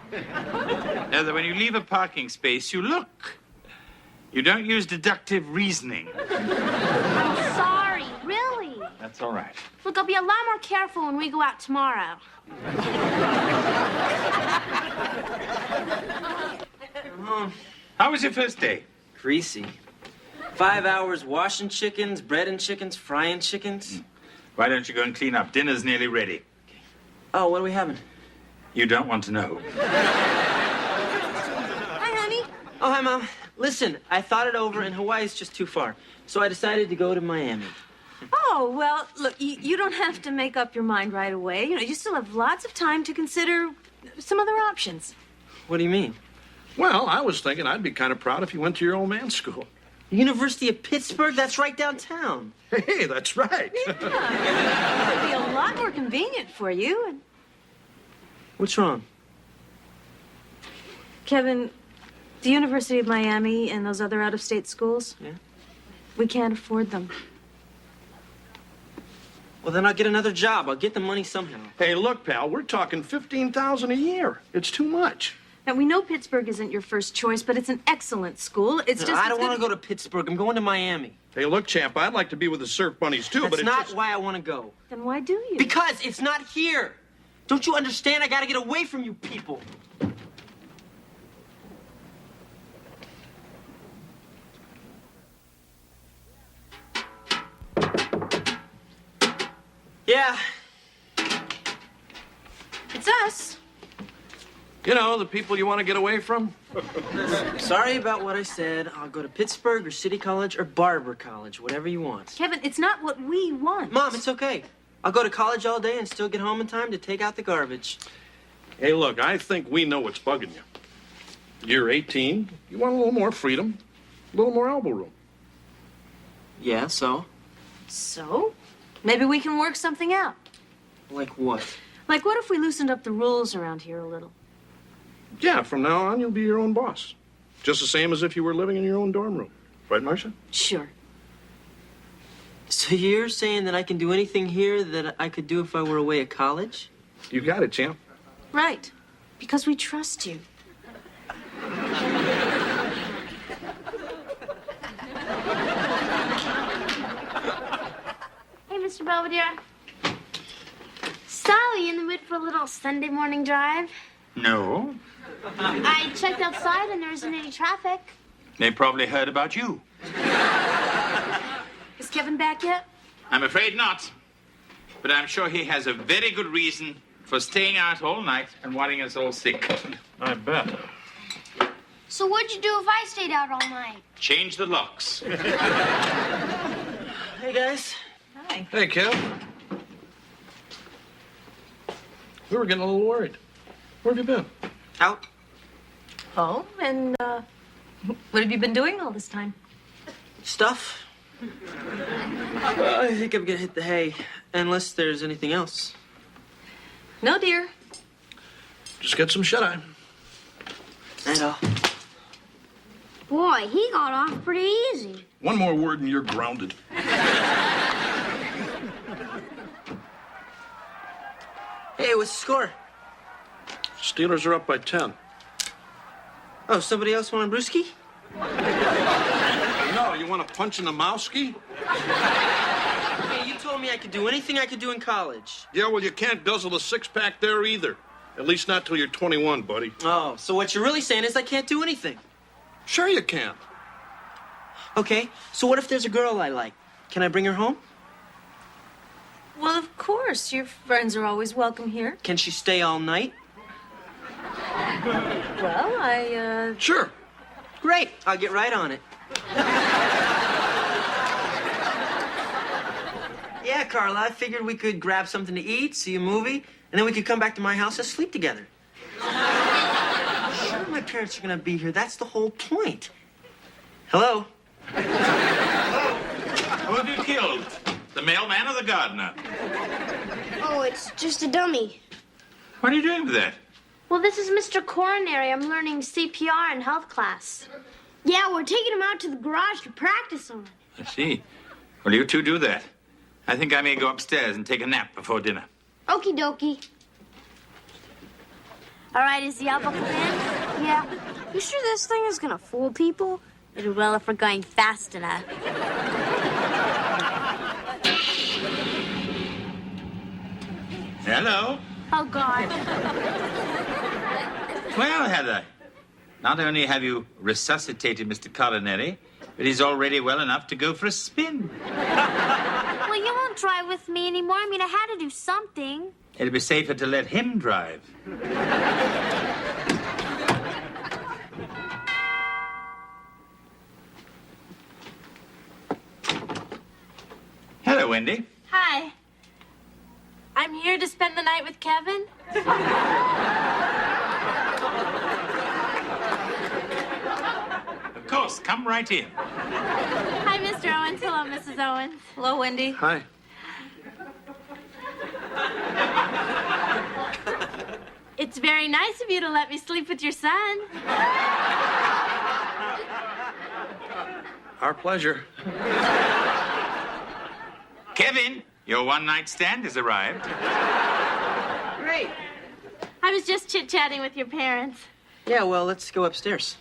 Heather, when you leave a parking space, you look. You don't use deductive reasoning. I'm sorry, really. That's all right. Look, I'll be a lot more careful when we go out tomorrow. How was your first day? Greasy. 5 hours washing chickens, breading chickens, frying chickens. Why don't you go and clean up? Dinner's nearly ready. Oh, what are we having? You don't want to know. Hi, honey. Oh, hi, Mom. Listen, I thought it over, and Hawaii's just too far. So I decided to go to Miami. Oh, well, look, you don't have to make up your mind right away. You know, you still have lots of time to consider some other options. What do you mean? Well, I was thinking I'd be kind of proud if you went to your old man's school. University of Pittsburgh? That's right downtown. Hey, that's right. Yeah. It would be a lot more convenient for you. And What's wrong? Kevin, the University of Miami and those other out-of-state schools, Yeah? we can't afford them. Well, then I'll get another job. I'll get the money somehow. Hey, look, pal, we're talking $15,000 a year. It's too much. Now, we know Pittsburgh isn't your first choice, but it's an excellent school. It's just... I don't want to go to Pittsburgh. I'm going to Miami. Hey, look, champ, I'd like to be with the Surf Bunnies, too, That's but it's not just... why I want to go. Then why do you? Because it's not here. Don't you understand? I got to get away from you people. Yeah. It's us. You know, the people you want to get away from? Sorry about what I said. I'll go to Pittsburgh or City College or Barber College, whatever you want. Kevin, it's not what we want. Mom, it's okay. I'll go to college all day and still get home in time to take out the garbage. Hey, look, I think we know what's bugging you. You're 18. You want a little more freedom, a little more elbow room. Yeah, so? So? Maybe we can work something out. Like what? Like, what if we loosened up the rules around here a little? Yeah, from now on, you'll be your own boss. Just the same as if you were living in your own dorm room. Right, Marcia? Sure. So you're saying that I can do anything here that I could do if I were away at college? You got it, champ. Right. Because we trust you. Hey, Mr. Belvedere. Sally, in the mood for a little Sunday morning drive? No. I checked outside and there isn't any traffic. They probably heard about you. Is Kevin back yet? I'm afraid not. But I'm sure he has a very good reason for staying out all night and wanting us all sick. I bet. So what'd you do if I stayed out all night? Change the locks. Hey, guys. Hi. Hey, Kev. We were getting a little worried. Where have you been? Out. Oh, and, what have you been doing all this time? Stuff. I think I'm gonna hit the hay, unless there's anything else. No, dear. Just get some shut-eye. Night all. Boy, he got off pretty easy. One more word and you're grounded. Hey, what's the score? Steelers are up by 10. Oh, somebody else want a brewski? No, you want to punch in the mouski? Hey, you told me I could do anything I could do in college. Yeah, well, you can't guzzle a six-pack there either. At least not till you're 21, buddy. Oh, so what you're really saying is I can't do anything. Sure you can. Okay, so what if there's a girl I like? Can I bring her home? Well, of course. Your friends are always welcome here. Can she stay all night? Well, Sure. Great, I'll get right on it. Yeah, Carla, I figured we could grab something to eat, see a movie, and then we could come back to my house and sleep together. Sure, my parents are gonna be here. That's the whole point. Hello? Who have you killed? The mailman or the gardener? Oh, it's just a dummy. What are you doing with that? Well, this is Mr. Coronary. I'm learning CPR in health class. Yeah, we're taking him out to the garage to practice on it. I see. Well, you two do that. I think I may go upstairs and take a nap before dinner. Okie dokie. All right, is the outbuckle in? Yeah. You sure this thing is gonna fool people? It'll well if we're going fast enough. Hello. Oh, God. Well, Heather, not only have you resuscitated Mr. Coronary, but he's already well enough to go for a spin. Well, you won't drive with me anymore. I mean, I had to do something. It'll be safer to let him drive. Hello, Wendy. Hi. I'm here to spend the night with Kevin. Of course, come right in. Hi, Mr. Owens. Hello, Mrs. Owens. Hello, Wendy. Hi. It's very nice of you to let me sleep with your son. Our pleasure. Kevin, your one-night stand has arrived. Great. I was just chit-chatting with your parents. Yeah, well, let's go upstairs.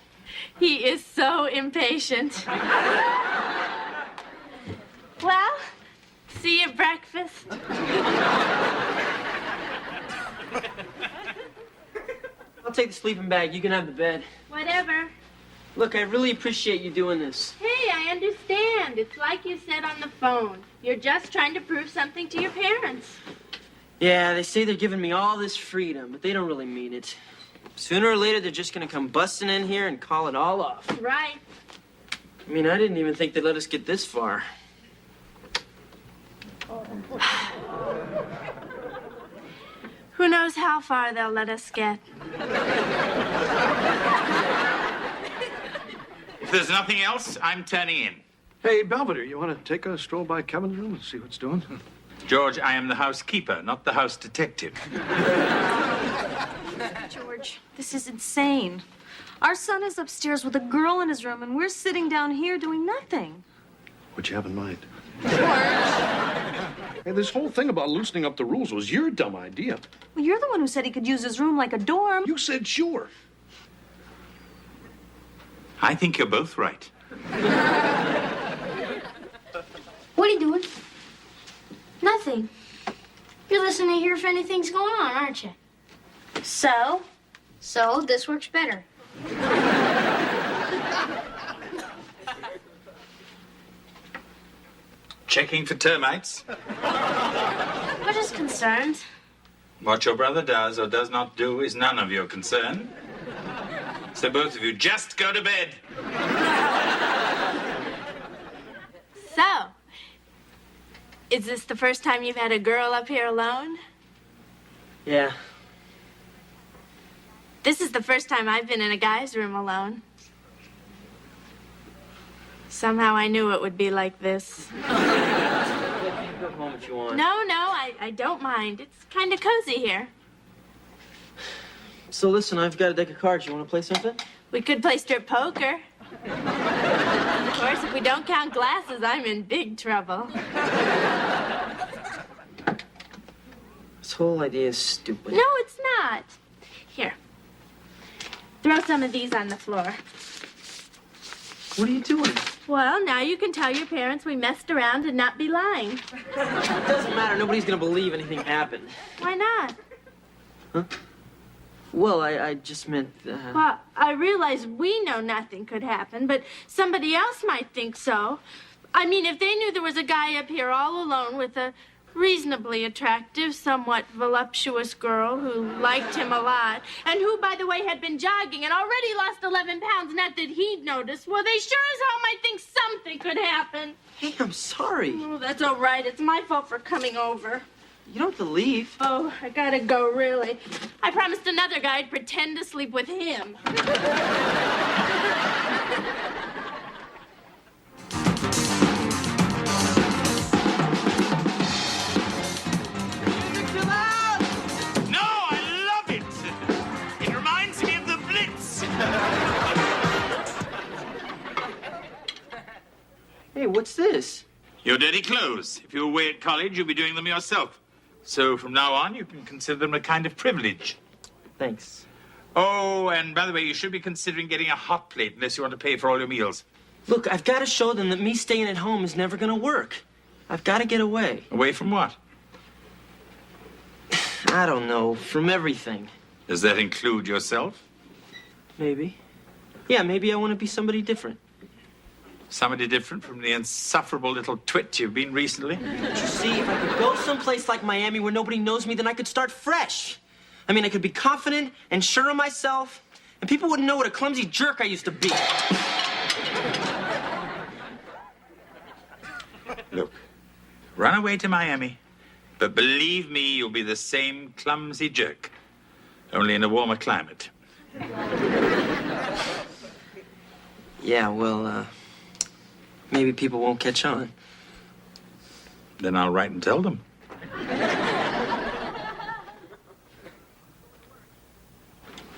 He is so impatient. Well, see you at breakfast. I'll take the sleeping bag. You can have the bed. Whatever. Look, I really appreciate you doing this. Hey, I understand. It's like you said on the phone. You're just trying to prove something to your parents. Yeah, they say they're giving me all this freedom, but they don't really mean it. Sooner or later, they're just gonna come busting in here and call it all off. Right. I mean, I didn't even think they'd let us get this far. Who knows how far they'll let us get. If there's nothing else, I'm turning in. Hey, Belvedere, you want to take a stroll by Kevin's room and see what's doing? George, I am the housekeeper, not the house detective. George, this is insane. Our son is upstairs with a girl in his room, and we're sitting down here doing nothing. What you have in mind? Hey, this whole thing about loosening up the rules was your dumb idea. Well, you're the one who said he could use his room like a dorm. You said sure. I think you're both right. What are you doing? Nothing. You're listening to hear if anything's going on, aren't you? So? So, this works better. Checking for termites. We're just concerned. What your brother does or does not do is none of your concern. So both of you just go to bed. So, is this the first time you've had a girl up here alone? Yeah. This is the first time I've been in a guy's room alone. Somehow I knew it would be like this. You can go home if you want. No, I don't mind. It's kind of cozy here. So listen, I've got a deck of cards. You want to play something? We could play strip poker. Of course, if we don't count glasses, I'm in big trouble. This whole idea is stupid. No, it's not. Here. Throw some of these on the floor. What are you doing? Well, now you can tell your parents we messed around and not be lying. It doesn't matter. Nobody's gonna believe anything happened. Why not? Huh? Well, I just meant... Well, I realize we know nothing could happen, but somebody else might think so. I mean, if they knew there was a guy up here all alone with a reasonably attractive, somewhat voluptuous girl who liked him a lot, and who, by the way, had been jogging and already lost 11 pounds, not that he'd noticed, well, they sure as hell might think something could happen. Hey, I'm sorry. Oh, that's all right. It's my fault for coming over. You don't have to leave. Oh, I gotta go, really. I promised another guy I'd pretend to sleep with him. No, I love it. It reminds me of the Blitz. Hey, what's this? Your dirty clothes. If you're away at college, you'll be doing them yourself. So from now on, you can consider them a kind of privilege. Thanks. Oh, and by the way, you should be considering getting a hot plate unless you want to pay for all your meals. Look, I've got to show them that me staying at home is never going to work. I've got to get away. Away from what? I don't know. From everything. Does that include yourself? Maybe. Yeah, maybe I want to be somebody different. Somebody different from the insufferable little twit you've been recently? But you see, if I could go someplace like Miami where nobody knows me, then I could start fresh. I mean, I could be confident and sure of myself, and people wouldn't know what a clumsy jerk I used to be. Look, run away to Miami, but believe me, you'll be the same clumsy jerk, only in a warmer climate. Yeah, well, maybe people won't catch on. Then I'll write and tell them.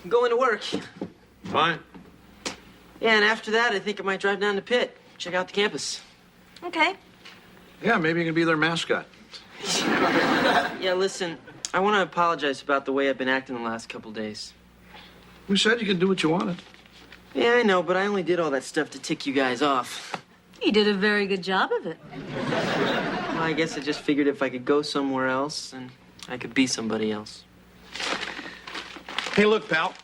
I'm going to work. Fine. Yeah, and after that, I think I might drive down to Pitt, check out the campus. Okay. Yeah, maybe you can be their mascot. Yeah, listen, I want to apologize about the way I've been acting the last couple days. Who said you could do what you wanted? Yeah, I know, but I only did all that stuff to tick you guys off. You did a very good job of it. Well, I guess I just figured if I could go somewhere else, and I could be somebody else. Hey, look, pal.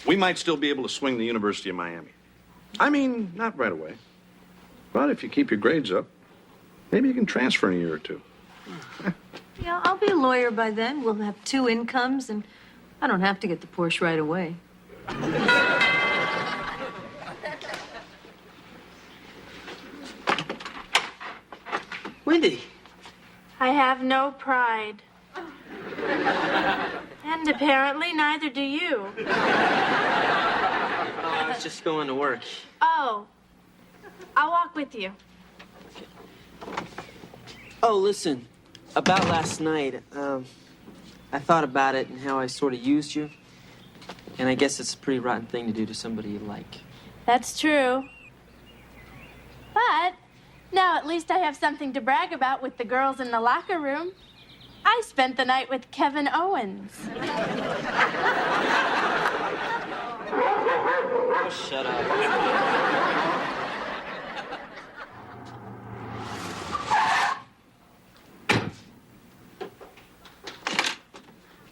We might still be able to swing the University of Miami. I mean, not right away. But if you keep your grades up, maybe you can transfer in a year or two. Yeah, I'll be a lawyer by then. We'll have 2 incomes, and I don't have to get the Porsche right away. Wendy. I have no pride. And apparently neither do you. I was just going to work. Oh, I'll walk with you. Oh, listen, about last night, I thought about it and how I sort of used you. And I guess it's a pretty rotten thing to do to somebody you like. That's true. But now at least I have something to brag about with the girls in the locker room. I spent the night with Kevin Owens. Oh, shut up.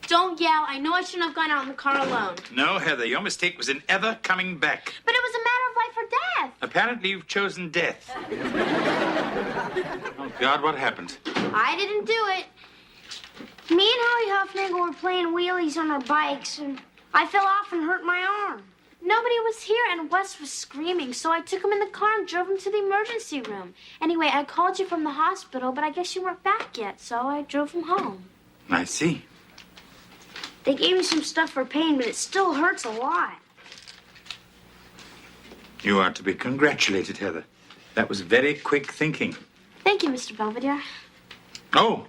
Don't yell. I know I shouldn't have gone out in the car alone. No, Heather, your mistake was in ever coming back. But it was a matter of life or death. Apparently you've chosen death. Oh, God, what happened? I didn't do it. Me and Howie Huffnagel were playing wheelies on our bikes, and I fell off and hurt my arm. Nobody was here, and Wes was screaming, so I took him in the car and drove him to the emergency room. Anyway, I called you from the hospital, but I guess you weren't back yet, so I drove him home. I see. They gave me some stuff for pain, but it still hurts a lot. You are to be congratulated, Heather. That was very quick thinking. Thank you, Mr. Belvedere. Oh,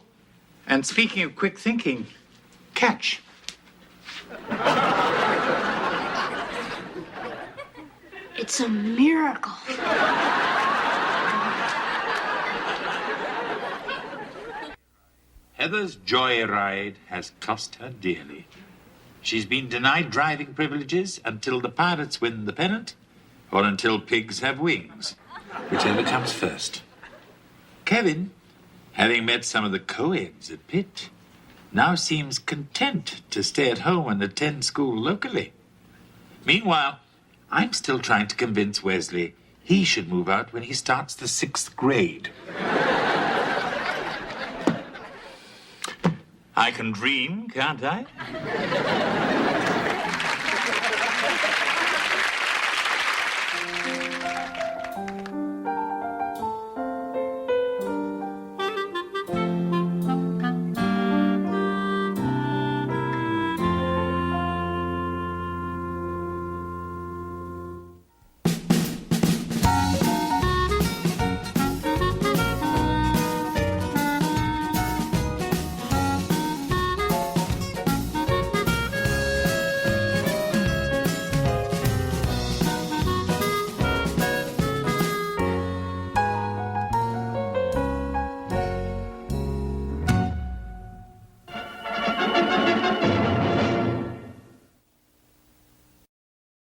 and speaking of quick thinking, catch. It's a miracle. Heather's joyride has cost her dearly. She's been denied driving privileges until the pirates win the pennant, or until pigs have wings, whichever comes first. Kevin, having met some of the co-eds at Pitt, now seems content to stay at home and attend school locally. Meanwhile, I'm still trying to convince Wesley he should move out when he starts the 6th grade. I can dream, can't I?